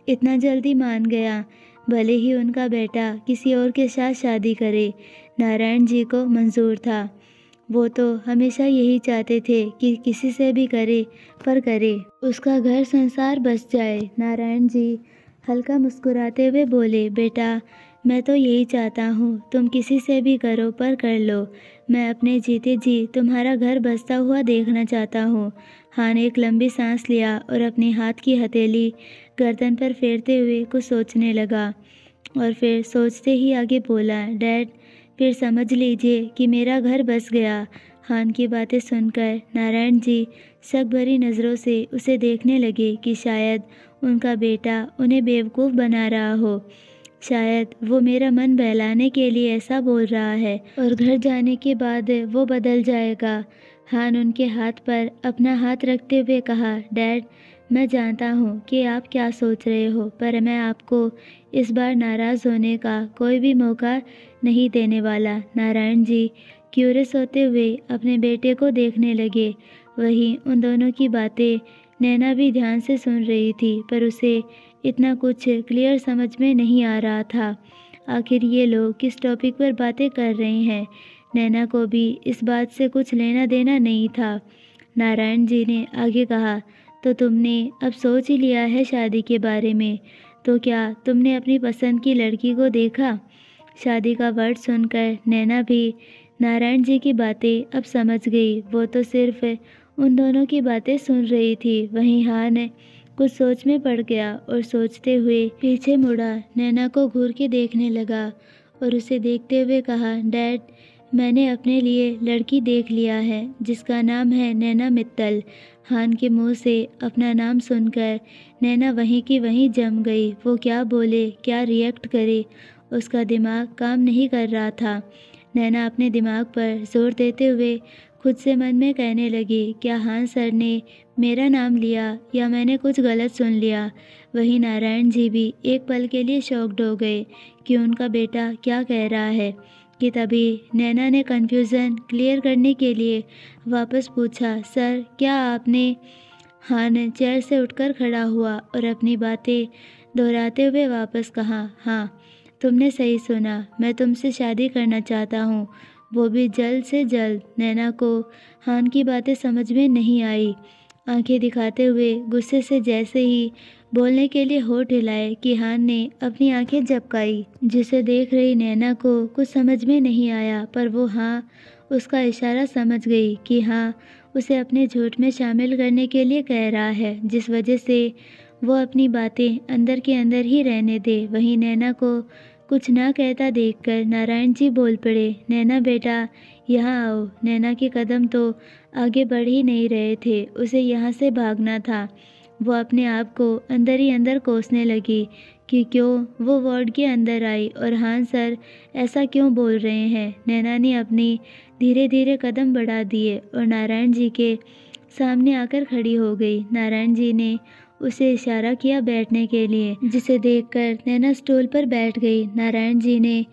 इतना जल्दी मान गया। भले ही उनका बेटा किसी और के साथ शादी करे, नारायण जी को मंजूर था। वो तो हमेशा यही चाहते थे कि किसी से भी करे, पर करे, उसका घर संसार बस जाए। नारायण जी हल्का मुस्कुराते हुए बोले, बेटा मैं तो यही चाहता हूँ, तुम किसी से भी करो पर कर लो। मैं अपने जीते जी तुम्हारा घर बसता हुआ देखना चाहता हूँ। हान एक लंबी सांस लिया और अपने हाथ की हथेली गर्दन पर फेरते हुए कुछ सोचने लगा। और फिर सोचते ही आगे बोला, डैड फिर समझ लीजिए कि मेरा घर बस गया। हान की बातें सुनकर नारायण जी शक भरी नज़रों से उसे देखने लगे कि शायद उनका बेटा उन्हें बेवकूफ़ बना रहा हो। शायद वो मेरा मन बहलाने के लिए ऐसा बोल रहा है और घर जाने के बाद वो बदल जाएगा। हान उनके हाथ पर अपना हाथ रखते हुए कहा, डैड मैं जानता हूँ कि आप क्या सोच रहे हो, पर मैं आपको इस बार नाराज़ होने का कोई भी मौका नहीं देने वाला। नारायण जी क्यूरियस होते हुए अपने बेटे को देखने लगे। वहीं उन दोनों की बातें नैना भी ध्यान से सुन रही थी, पर उसे इतना कुछ क्लियर समझ में नहीं आ रहा था। आखिर ये लोग किस टॉपिक पर बातें कर रहे हैं। नैना को भी इस बात से कुछ लेना देना नहीं था। नारायण जी ने आगे कहा, तो तुमने अब सोच ही लिया है शादी के बारे में, तो क्या तुमने अपनी पसंद की लड़की को देखा? शादी का वर्ड सुनकर नैना भी नारायण जी की बातें अब समझ गई। वो तो सिर्फ उन दोनों की बातें सुन रही थी। वहीं हान कुछ सोच में पड़ गया और सोचते हुए पीछे मुड़ा, नैना को घूर के देखने लगा और उसे देखते हुए कहा, डैड मैंने अपने लिए लड़की देख लिया है जिसका नाम है नैना मित्तल। हान के मुंह से अपना नाम सुनकर नैना वहीं की वहीं जम गई। वो क्या बोले, क्या रिएक्ट करे, उसका दिमाग काम नहीं कर रहा था। नैना अपने दिमाग पर जोर देते हुए खुद से मन में कहने लगी, क्या हान सर ने मेरा नाम लिया या मैंने कुछ गलत सुन लिया। वहीं नारायण जी भी एक पल के लिए शॉक्ड हो गए कि उनका बेटा क्या कह रहा है, कि तभी नैना ने कन्फ्यूज़न क्लियर करने के लिए वापस पूछा, सर क्या आपने। हान चेयर से उठकर खड़ा हुआ और अपनी बातें दोहराते हुए वापस कहा, हाँ तुमने सही सुना, मैं तुमसे शादी करना चाहता हूँ, वो भी जल्द से जल्द। नैना को हान की बातें समझ में नहीं आई। आंखें दिखाते हुए गुस्से से जैसे ही बोलने के लिए होठ हिलाए कि हान ने अपनी आंखें झपकाई। जिसे देख रही नैना को कुछ समझ में नहीं आया, पर वो हाँ उसका इशारा समझ गई कि हाँ उसे अपने झूठ में शामिल करने के लिए कह रहा है, जिस वजह से वो अपनी बातें अंदर के अंदर ही रहने दे। वहीं नैना को कुछ ना कहता देखकर नारायण जी बोल पड़े, नैना बेटा यहाँ आओ। नैना के कदम तो आगे बढ़ ही नहीं रहे थे, उसे यहाँ से भागना था। वो अपने आप को अंदर ही अंदर कोसने लगी कि क्यों वो वार्ड के अंदर आई और हान सर ऐसा क्यों बोल रहे हैं। नैना ने अपनी धीरे धीरे कदम बढ़ा दिए और नारायण जी के सामने आकर खड़ी हो गई। नारायण जी ने उसे इशारा किया बैठने के लिए, जिसे देखकर नैना स्टूल पर बैठ गई। नारायण जी ने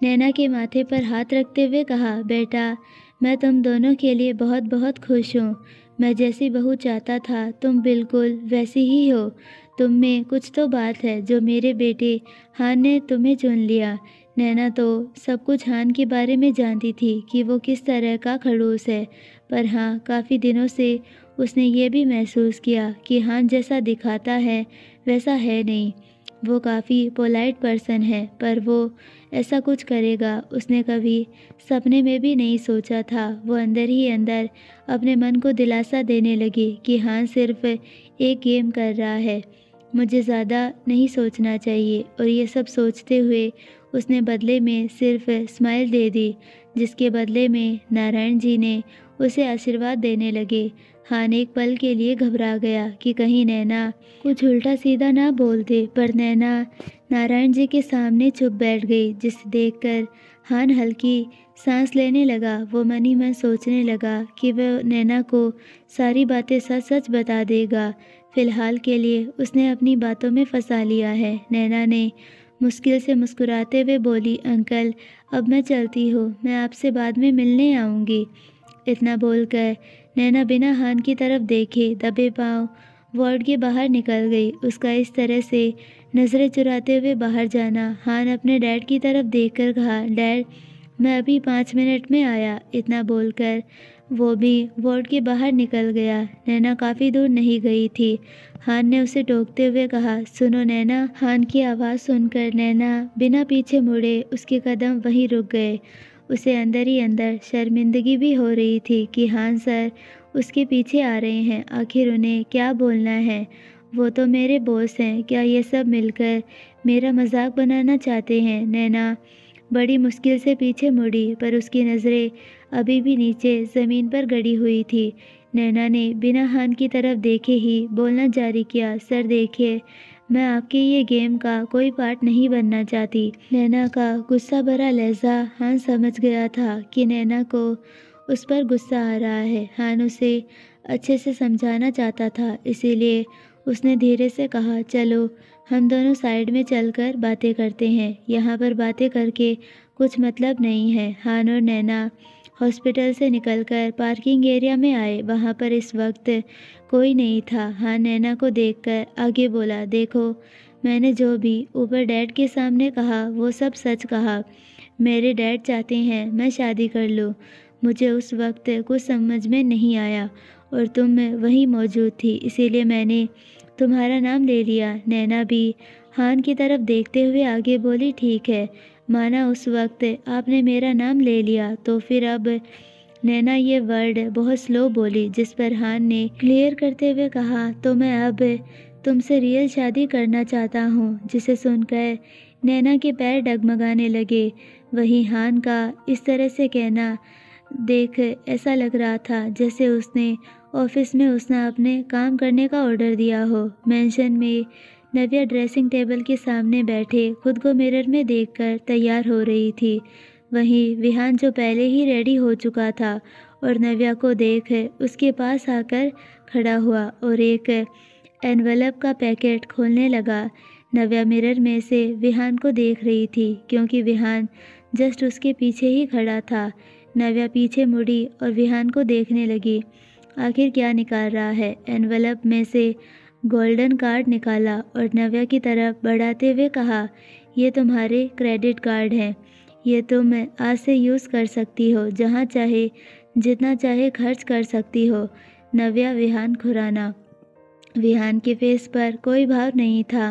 नैना के माथे पर हाथ रखते हुए कहा, बेटा मैं तुम दोनों के लिए बहुत बहुत खुश हूँ। मैं जैसी बहू चाहता था तुम बिल्कुल वैसी ही हो। तुम में कुछ तो बात है जो मेरे बेटे हान ने तुम्हें चुन लिया। नैना तो सब कुछ हान के बारे में जानती थी कि वो किस तरह का खड़ूस है, पर हाँ काफ़ी दिनों से उसने ये भी महसूस किया कि हान जैसा दिखाता है वैसा है नहीं। वो काफ़ी पोलाइट पर्सन है, पर वो ऐसा कुछ करेगा उसने कभी सपने में भी नहीं सोचा था। वो अंदर ही अंदर अपने मन को दिलासा देने लगी कि हान सिर्फ एक गेम कर रहा है, मुझे ज़्यादा नहीं सोचना चाहिए। और ये सब सोचते हुए उसने बदले में सिर्फ स्माइल दे दी, जिसके बदले में नारायण जी ने उसे आशीर्वाद देने लगे। हान एक पल के लिए घबरा गया कि कहीं नैना कुछ उल्टा सीधा ना बोल दे, पर नैना नारायण जी के सामने चुप बैठ गई, जिसे देखकर हान हल्की सांस लेने लगा। वो मन ही मन सोचने लगा कि वह नैना को सारी बातें सच सच बता देगा। फिलहाल के लिए उसने अपनी बातों में फंसा लिया है। नैना ने मुश्किल से मुस्कुराते हुए बोली, अंकल अब मैं चलती हूँ, मैं आपसे बाद में मिलने आऊँगी। इतना बोलकर नैना बिना हान की तरफ देखे दबे पांव वार्ड के बाहर निकल गई। उसका इस तरह से नज़रें चुराते हुए बाहर जाना। हान अपने डैड की तरफ देखकर कहा, डैड मैं अभी 5 मिनट में आया। इतना बोलकर वो भी वार्ड के बाहर निकल गया। नैना काफ़ी दूर नहीं गई थी। हान ने उसे टोकते हुए कहा, सुनो नैना। हान की आवाज़ सुनकर नैना बिना पीछे मुड़े उसके कदम वहीं रुक गए। उसे अंदर ही अंदर शर्मिंदगी भी हो रही थी कि हान सर उसके पीछे आ रहे हैं। आखिर उन्हें क्या बोलना है, वो तो मेरे बॉस हैं। क्या ये सब मिलकर मेरा मजाक बनाना चाहते हैं। नैना बड़ी मुश्किल से पीछे मुड़ी, पर उसकी नज़रें अभी भी नीचे ज़मीन पर गड़ी हुई थी। नैना ने बिना हान की तरफ देखे ही बोलना जारी किया, सर देखिए, मैं आपके ये गेम का कोई पार्ट नहीं बनना चाहती। नैना का गुस्सा भरा लहजा हान समझ गया था कि नैना को उस पर गुस्सा आ रहा है। हान उसे अच्छे से समझाना चाहता था, इसीलिए उसने धीरे से कहा, चलो हम दोनों साइड में चलकर बातें करते हैं। यहाँ पर बातें करके कुछ मतलब नहीं है। हान और नैना हॉस्पिटल से निकलकर पार्किंग एरिया में आए। वहाँ पर इस वक्त कोई नहीं था। हान नैना को देखकर आगे बोला, देखो, मैंने जो भी ऊपर डैड के सामने कहा वो सब सच कहा। मेरे डैड चाहते हैं मैं शादी कर लूँ। मुझे उस वक्त कुछ समझ में नहीं आया और तुम वहीं मौजूद थी, इसीलिए मैंने तुम्हारा नाम ले लिया। नैना भी हान की तरफ देखते हुए आगे बोली, ठीक है, माना उस वक्त आपने मेरा नाम ले लिया, तो फिर अब। नैना ये वर्ड बहुत स्लो बोली, जिस पर हान ने क्लियर करते हुए कहा, तो मैं अब तुमसे रियल शादी करना चाहता हूँ। जिसे सुनकर नैना के पैर डगमगाने लगे। वहीं हान का इस तरह से कहना देख ऐसा लग रहा था जैसे उसने ऑफिस में उसने अपने काम करने का ऑर्डर दिया हो। मेंशन में नव्या ड्रेसिंग टेबल के सामने बैठे खुद को मिरर में देखकर तैयार हो रही थी। वहीं विहान जो पहले ही रेडी हो चुका था और नव्या को देख उसके पास आकर खड़ा हुआ और एक एनवेलप का पैकेट खोलने लगा। नव्या मिरर में से विहान को देख रही थी, क्योंकि विहान जस्ट उसके पीछे ही खड़ा था। नव्या पीछे मुड़ी और विहान को देखने लगी। आखिर क्या निकाल रहा है? एनवेलप में से गोल्डन कार्ड निकाला और नव्या की तरफ बढ़ाते हुए कहा, ये तुम्हारे क्रेडिट कार्ड हैं। ये तुम आज से यूज़ कर सकती हो, जहाँ चाहे जितना चाहे खर्च कर सकती हो। नव्या विहान खुराना। विहान के फेस पर कोई भाव नहीं था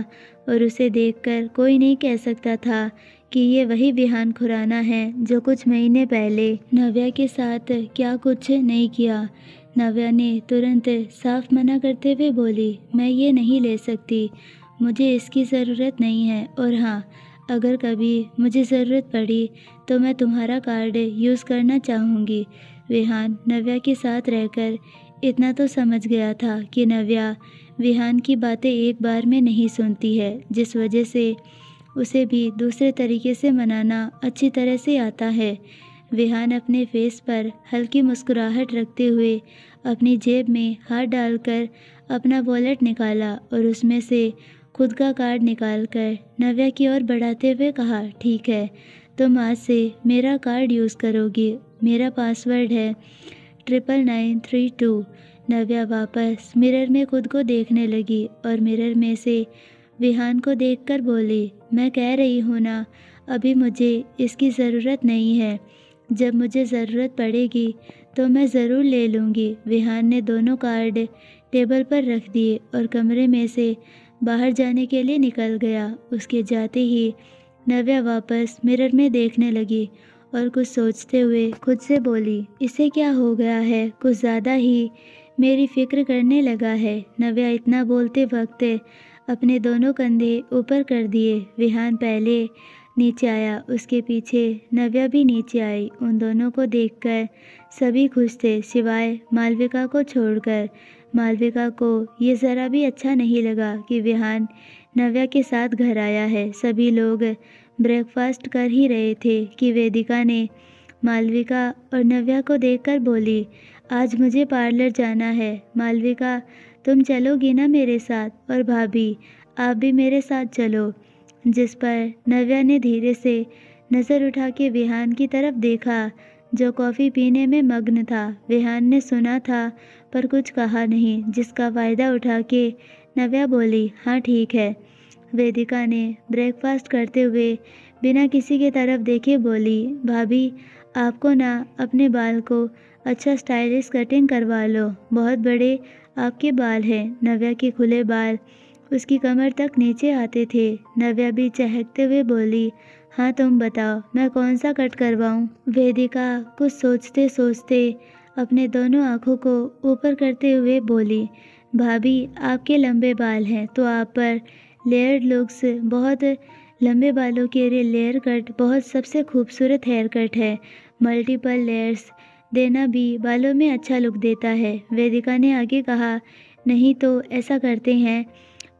और उसे देखकर कोई नहीं कह सकता था कि ये वही विहान खुराना है जो कुछ महीने पहले नव्या के साथ क्या कुछ नहीं किया। नव्या ने तुरंत साफ मना करते हुए बोली, मैं ये नहीं ले सकती, मुझे इसकी ज़रूरत नहीं है, और हाँ, अगर कभी मुझे ज़रूरत पड़ी तो मैं तुम्हारा कार्ड यूज़ करना चाहूँगी। विहान नव्या के साथ रहकर इतना तो समझ गया था कि नव्या विहान की बातें एक बार में नहीं सुनती है, जिस वजह से उसे भी दूसरे तरीके से मनाना अच्छी तरह से आता है। विहान अपने फेस पर हल्की मुस्कुराहट रखते हुए अपनी जेब में हाथ डालकर अपना वॉलेट निकाला और उसमें से खुद का कार्ड निकालकर नव्या की ओर बढ़ाते हुए कहा, ठीक है, तुम आज से मेरा कार्ड यूज़ करोगी। मेरा पासवर्ड है 99932। नव्या वापस मिरर में खुद को देखने लगी और मिरर में से विहान को देखकर बोली, मैं कह रही हूँ ना, अभी मुझे इसकी ज़रूरत नहीं है। जब मुझे ज़रूरत पड़ेगी तो मैं ज़रूर ले लूँगी। विहान ने दोनों कार्ड टेबल पर रख दिए और कमरे में से बाहर जाने के लिए निकल गया। उसके जाते ही नव्या वापस मिरर में देखने लगी और कुछ सोचते हुए खुद से बोली, इसे क्या हो गया है, कुछ ज़्यादा ही मेरी फिक्र करने लगा है। नव्या इतना बोलते वक्त अपने दोनों कंधे ऊपर कर दिए। विहान पहले नीचे आया, उसके पीछे नव्या भी नीचे आई। उन दोनों को देखकर सभी खुश थे, सिवाय मालविका को छोड़कर। मालविका को ये ज़रा भी अच्छा नहीं लगा कि विहान नव्या के साथ घर आया है। सभी लोग ब्रेकफास्ट कर ही रहे थे कि वेदिका ने मालविका और नव्या को देखकर बोली, आज मुझे पार्लर जाना है। मालविका, तुम चलोगी ना मेरे साथ? और भाभी, आप भी मेरे साथ चलो। जिस पर नव्या ने धीरे से नज़र उठा के विहान की तरफ देखा, जो कॉफ़ी पीने में मग्न था। विहान ने सुना था पर कुछ कहा नहीं, जिसका फ़ायदा उठा के नव्या बोली, हाँ ठीक है। वेदिका ने ब्रेकफास्ट करते हुए बिना किसी के तरफ देखे बोली, भाभी, आपको ना अपने बाल को अच्छा स्टाइलिश कटिंग करवा लो, बहुत बड़े आपके बाल हैं। नव्या के खुले बाल उसकी कमर तक नीचे आते थे। नव्या भी चहकते हुए बोली, हाँ तुम बताओ, मैं कौन सा कट करवाऊँ? वेदिका कुछ सोचते सोचते अपने दोनों आँखों को ऊपर करते हुए बोली, भाभी, आपके लंबे बाल हैं तो आप पर लेयर्ड लुक्स, बहुत लंबे बालों के लिए लेयर कट बहुत सबसे खूबसूरत हेयर कट है। मल्टीपल लेयर्स देना भी बालों में अच्छा लुक देता है। वेदिका ने आगे कहा, नहीं तो ऐसा करते हैं,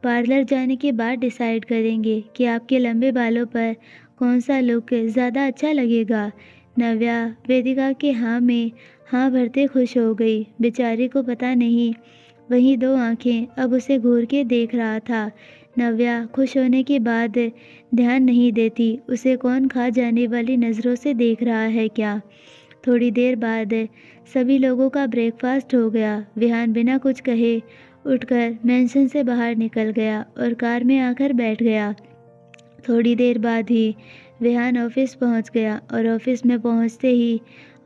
पार्लर जाने के बाद डिसाइड करेंगे कि आपके लंबे बालों पर कौन सा लुक ज़्यादा अच्छा लगेगा। नव्या वेदिका के हाँ में हाँ भरते खुश हो गई। बेचारी को पता नहीं वहीं दो आंखें अब उसे घूर के देख रहा था। नव्या खुश होने के बाद ध्यान नहीं देती उसे कौन खा जाने वाली नज़रों से देख रहा है क्या। थोड़ी देर बाद सभी लोगों का ब्रेकफास्ट हो गया। विहान बिना कुछ कहे उठकर मेंशन से बाहर निकल गया और कार में आकर बैठ गया। थोड़ी देर बाद ही विहान ऑफिस पहुंच गया और ऑफिस में पहुंचते ही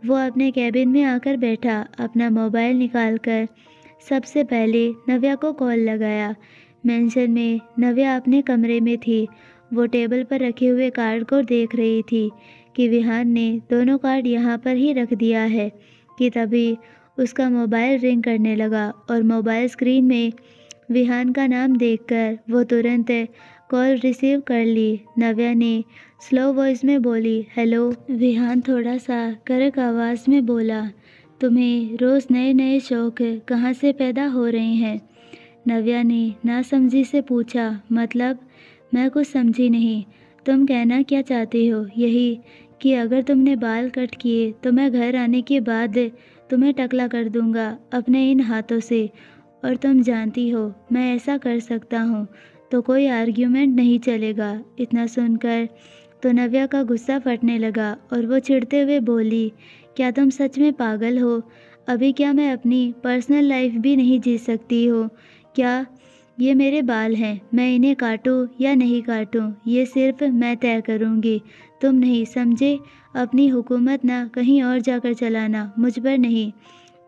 वो अपने कैबिन में आकर बैठा। अपना मोबाइल निकालकर सबसे पहले नव्या को कॉल लगाया। मेंशन में नव्या अपने कमरे में थी। वो टेबल पर रखे हुए कार्ड को देख रही थी कि विहान ने दोनों कार्ड यहाँ पर ही रख दिया है कि तभी उसका मोबाइल रिंग करने लगा और मोबाइल स्क्रीन में विहान का नाम देखकर वो तुरंत कॉल रिसीव कर ली। नव्या ने स्लो वॉइस में बोली, हेलो। विहान थोड़ा सा कड़क आवाज़ में बोला, तुम्हें रोज़ नए नए शौक कहाँ से पैदा हो रहे हैं। नव्या ने नासमझी से पूछा, मतलब? मैं कुछ समझी नहीं। तुम कहना क्या चाहते हो? यही कि अगर तुमने बाल कट किए तो मैं घर आने के बाद तुम्हें टकला कर दूंगा अपने इन हाथों से, और तुम जानती हो मैं ऐसा कर सकता हूँ तो कोई आर्ग्यूमेंट नहीं चलेगा। इतना सुनकर तो नव्या का गुस्सा फटने लगा और वो चिढ़ते हुए बोली, क्या तुम सच में पागल हो? अभी क्या मैं अपनी पर्सनल लाइफ भी नहीं जी सकती हो क्या? ये मेरे बाल हैं, मैं इन्हें काटूं या नहीं काटूं ये सिर्फ मैं तय करूंगी, तुम नहीं, समझे? अपनी हुकूमत ना कहीं और जाकर चलाना, मुझ पर नहीं।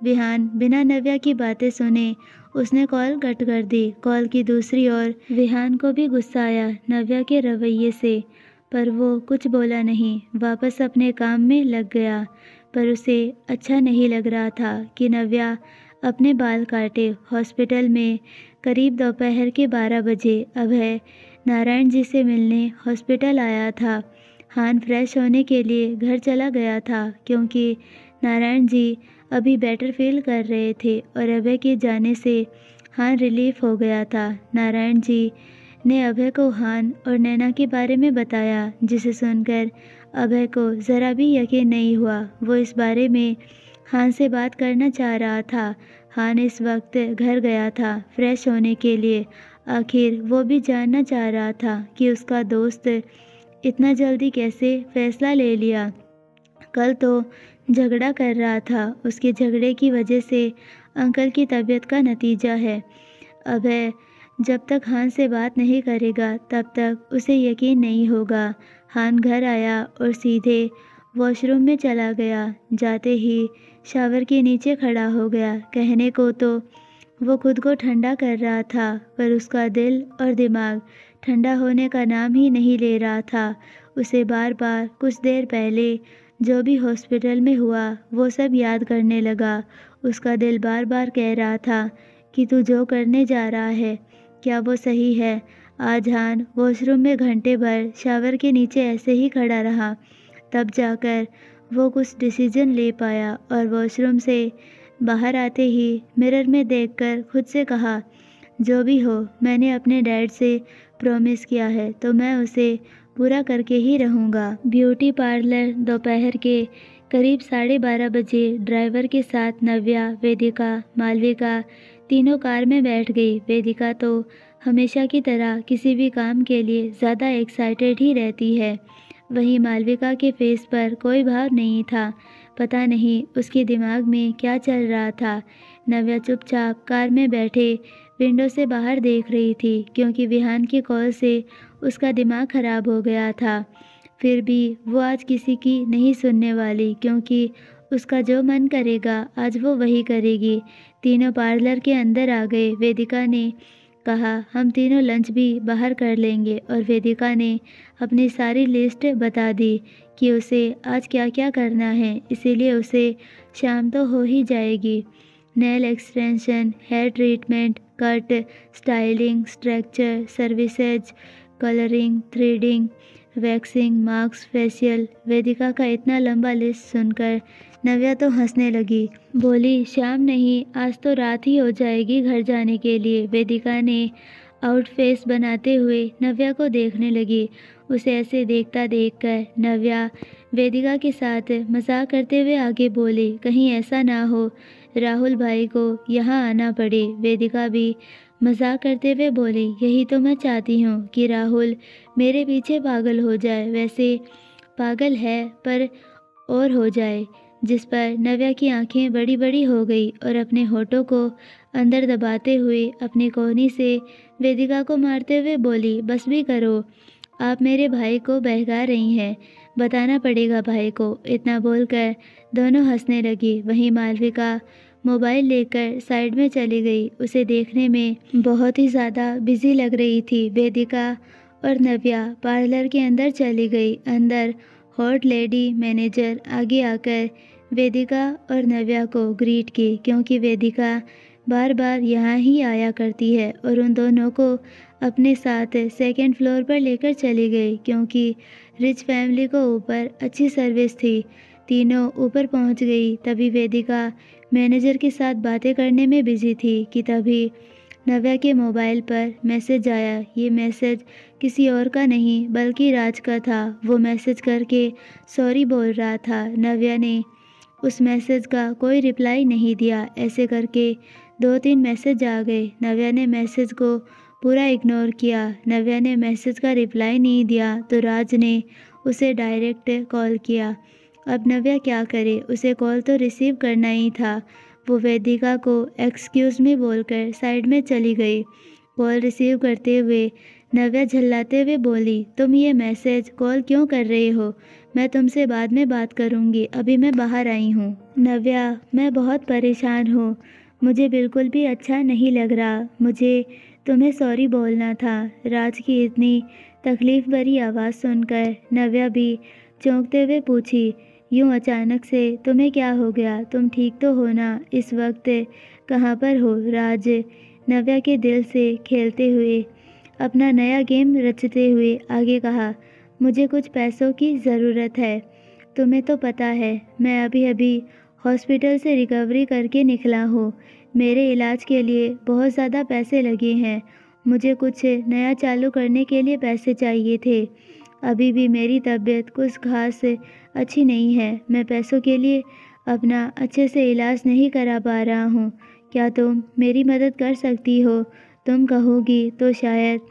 विहान बिना नव्या की बातें सुने उसने कॉल कट कर दी। कॉल की दूसरी ओर विहान को भी गुस्सा आया नव्या के रवैये से, पर वो कुछ बोला नहीं, वापस अपने काम में लग गया। पर उसे अच्छा नहीं लग रहा था कि नव्या अपने बाल काटे। हॉस्पिटल में करीब दोपहर के 12 बजे अभय नारायण जी से मिलने हॉस्पिटल आया था। हान फ्रेश होने के लिए घर चला गया था क्योंकि नारायण जी अभी बेटर फील कर रहे थे और अभय के जाने से हान रिलीफ हो गया था। नारायण जी ने अभय को हान और नैना के बारे में बताया, जिसे सुनकर अभय को ज़रा भी यकीन नहीं हुआ। वो इस बारे में हान से बात करना चाह रहा था। हान इस वक्त घर गया था फ्रेश होने के लिए। आखिर वो भी जानना चाह रहा था कि उसका दोस्त इतना जल्दी कैसे फैसला ले लिया। कल तो झगड़ा कर रहा था, उसके झगड़े की वजह से अंकल की तबीयत का नतीजा है। अभय जब तक हान से बात नहीं करेगा तब तक उसे यकीन नहीं होगा। हान घर आया और सीधे वॉशरूम में चला गया। जाते ही शावर के नीचे खड़ा हो गया। कहने को तो वो खुद को ठंडा कर रहा था, पर उसका दिल और दिमाग ठंडा होने का नाम ही नहीं ले रहा था। उसे बार बार कुछ देर पहले जो भी हॉस्पिटल में हुआ वो सब याद करने लगा। उसका दिल बार बार कह रहा था कि तू जो करने जा रहा है क्या वो सही है। आज हान वॉशरूम में घंटे भर शावर के नीचे ऐसे ही खड़ा रहा, तब जाकर वो कुछ डिसीजन ले पाया और वॉशरूम से बाहर आते ही मिरर में देखकर खुद से कहा, जो भी हो मैंने अपने डैड से प्रॉमिस किया है तो मैं उसे पूरा करके ही रहूँगा। ब्यूटी पार्लर दोपहर के करीब 12:30 बजे ड्राइवर के साथ नव्या, वेदिका, मालविका तीनों कार में बैठ गई। वेदिका तो हमेशा की तरह किसी भी काम के लिए ज़्यादा एक्साइटेड ही रहती है, वहीं मालविका के फेस पर कोई भाव नहीं था। पता नहीं उसके दिमाग में क्या चल रहा था। नव्या चुपचाप कार में बैठे विंडो से बाहर देख रही थी क्योंकि विहान की कॉल से उसका दिमाग खराब हो गया था। फिर भी वो आज किसी की नहीं सुनने वाली क्योंकि उसका जो मन करेगा आज वो वही करेगी। तीनों पार्लर के अंदर आ गए। वेदिका ने कहा, हम तीनों लंच भी बाहर कर लेंगे, और वेदिका ने अपनी सारी लिस्ट बता दी कि उसे आज क्या क्या करना है, इसीलिए उसे शाम तो हो ही जाएगी। Nail extension, hair treatment, cut, styling, structure, services, colouring, threading, waxing, marks, facial. Vedika का इतना लंबा लिस्ट सुनकर नव्या तो हंसने लगी। बोली, शाम नहीं, आज तो रात ही हो जाएगी घर जाने के लिए। वेदिका ने आउट फेस बनाते हुए नव्या को देखने लगी। उसे ऐसे देखता देखकर नव्या वेदिका के साथ मजाक करते हुए आगे बोली, कहीं ऐसा ना हो राहुल भाई को यहाँ आना पड़े। वेदिका भी मजाक करते हुए बोली, यही तो मैं चाहती हूँ कि राहुल मेरे पीछे पागल हो जाए। वैसे पागल है पर और हो जाए। जिस पर नव्या की आंखें बड़ी बड़ी हो गई और अपने होठों को अंदर दबाते हुए अपनी कोहनी से वेदिका को मारते हुए बोली, बस भी करो, आप मेरे भाई को बहका रही हैं, बताना पड़ेगा भाई को। इतना बोलकर दोनों हंसने लगी। वहीं मालविका मोबाइल लेकर साइड में चली गई। उसे देखने में बहुत ही ज़्यादा बिजी लग रही थी। वेदिका और नव्या पार्लर के अंदर चली गई। अंदर हॉट लेडी मैनेजर आगे आकर वेदिका और नव्या को ग्रीट की, क्योंकि वेदिका बार बार यहाँ ही आया करती है और उन दोनों को अपने साथ सेकंड फ्लोर पर लेकर चली गई, क्योंकि रिच फैमिली को ऊपर अच्छी सर्विस थी। तीनों ऊपर पहुँच गई। तभी वेदिका मैनेजर के साथ बातें करने में बिजी थी कि तभी नव्या के मोबाइल पर मैसेज आया। ये मैसेज किसी और का नहीं बल्कि राज का था। वो मैसेज करके सॉरी बोल रहा था। नव्या ने उस मैसेज का कोई रिप्लाई नहीं दिया। ऐसे करके 2-3 मैसेज आ गए। नव्या ने मैसेज को पूरा इग्नोर किया। नव्या ने मैसेज का रिप्लाई नहीं दिया तो राज ने उसे डायरेक्ट कॉल किया। अब नव्या क्या करे, उसे कॉल तो रिसीव करना ही था। वो वेदिका को एक्सक्यूज़ मी बोलकर साइड में चली गई। कॉल रिसीव करते हुए नव्या झल्लाते हुए बोली, तुम ये मैसेज कॉल क्यों कर रहे हो? मैं तुमसे बाद में बात करूँगी, अभी मैं बाहर आई हूँ। नव्या, मैं बहुत परेशान हूँ, मुझे बिल्कुल भी अच्छा नहीं लग रहा। मुझे तुम्हें सॉरी बोलना था। राज की इतनी तकलीफ़ भरी आवाज़ सुनकर नव्या भी चौंकते हुए पूछी, यूँ अचानक से तुम्हें क्या हो गया? तुम ठीक तो हो ना? इस वक्त कहाँ पर हो? राज नव्या के दिल से खेलते हुए अपना नया गेम रचते हुए आगे कहा, मुझे कुछ पैसों की ज़रूरत है। तुम्हें तो पता है मैं अभी अभी हॉस्पिटल से रिकवरी करके निकला हूँ। मेरे इलाज के लिए बहुत ज़्यादा पैसे लगे हैं। मुझे कुछ नया चालू करने के लिए पैसे चाहिए थे। अभी भी मेरी तबीयत कुछ खास अच्छी नहीं है। मैं पैसों के लिए अपना अच्छे से इलाज नहीं करा पा रहा हूँ। क्या तुम मेरी मदद कर सकती हो? तुम कहोगी तो शायद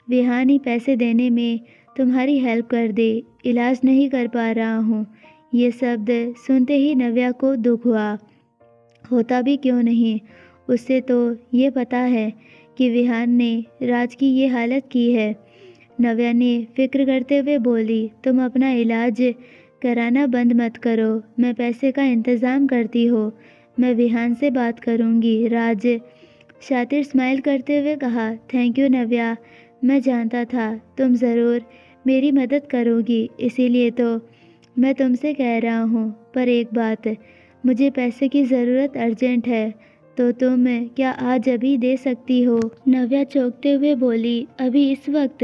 विहान ही पैसे देने में तुम्हारी हेल्प कर दे। इलाज नहीं कर पा रहा हूँ। ये शब्द सुनते ही नव्या को दुख हुआ। होता भी क्यों नहीं, उससे तो ये पता है कि विहान ने राज की ये हालत की है। नव्या ने फिक्र करते हुए बोली, तुम अपना इलाज कराना बंद मत करो, मैं पैसे का इंतज़ाम करती हूँ। मैं विहान से बात करूँगी। राज शातिर स्माइल करते हुए कहा, थैंक यू नव्या, मैं जानता था तुम ज़रूर मेरी मदद करोगी, इसीलिए तो मैं तुमसे कह रहा हूँ। पर एक बात, मुझे पैसे की ज़रूरत अर्जेंट है, तो तुम क्या आज अभी दे सकती हो? नव्या चौंकते हुए बोली, अभी इस वक्त?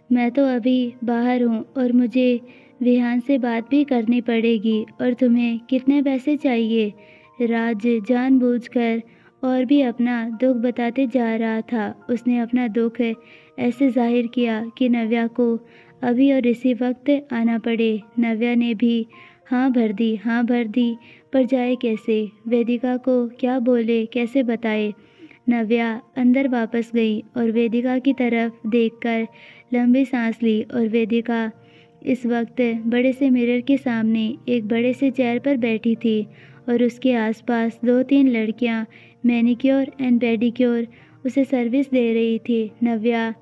मैं तो अभी बाहर हूँ और मुझे विहान से बात भी करनी पड़ेगी। और तुम्हें कितने पैसे चाहिए? राज जानबूझकर और भी अपना दुख बताते जा रहा था। उसने अपना दुख ऐसे जाहिर किया कि नव्या को अभी और इसी वक्त आना पड़े। नव्या ने भी हाँ भर दी, पर जाए कैसे? वेदिका को क्या बोले, कैसे बताए? नव्या अंदर वापस गई और वेदिका की तरफ देखकर लंबी सांस ली। और वेदिका इस वक्त बड़े से मिरर के सामने एक बड़े से चेयर पर बैठी थी और उसके आसपास 2-3 लड़कियां मैनिक्योर एंड पेडिक्योर उसे सर्विस दे रही थी। नव्या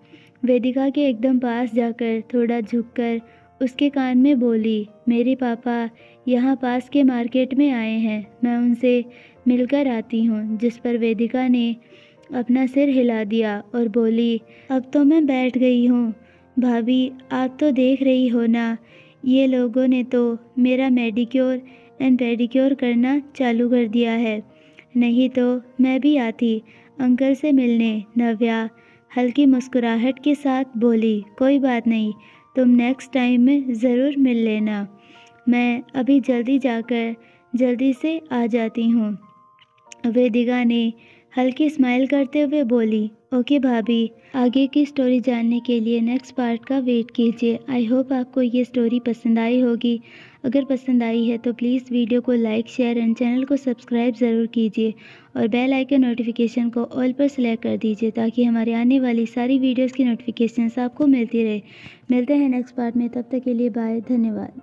वेदिका के एकदम पास जाकर थोड़ा झुककर उसके कान में बोली, मेरे पापा यहाँ पास के मार्केट में आए हैं, मैं उनसे मिलकर आती हूँ। जिस पर वेदिका ने अपना सिर हिला दिया और बोली, अब तो मैं बैठ गई हूँ। भाभी, आप तो देख रही हो ना, ये लोगों ने तो मेरा मेडिक्योर एंड पेडिक्योर करना चालू कर दिया है। नहीं तो मैं भी आती, अंकल से मिलने। नव्या हल्की मुस्कुराहट के साथ बोली, कोई बात नहीं, तुम नेक्स्ट टाइम में ज़रूर मिल लेना। मैं अभी जल्दी से आ जाती हूँ। वेदिका ने हल्की स्माइल करते हुए बोली, ओके भाभी। आगे की स्टोरी जानने के लिए नेक्स्ट पार्ट का वेट कीजिए। आई होप आपको ये स्टोरी पसंद आई होगी। अगर पसंद आई है तो प्लीज़ वीडियो को लाइक, शेयर एंड चैनल को सब्सक्राइब ज़रूर कीजिए और बेल आइकन नोटिफिकेशन को ऑल पर सेलेक्ट कर दीजिए ताकि हमारे आने वाली सारी वीडियोज़ की नोटिफिकेशंस आपको मिलती रहे। मिलते हैं नेक्स्ट पार्ट में, तब तक के लिए बाय, धन्यवाद।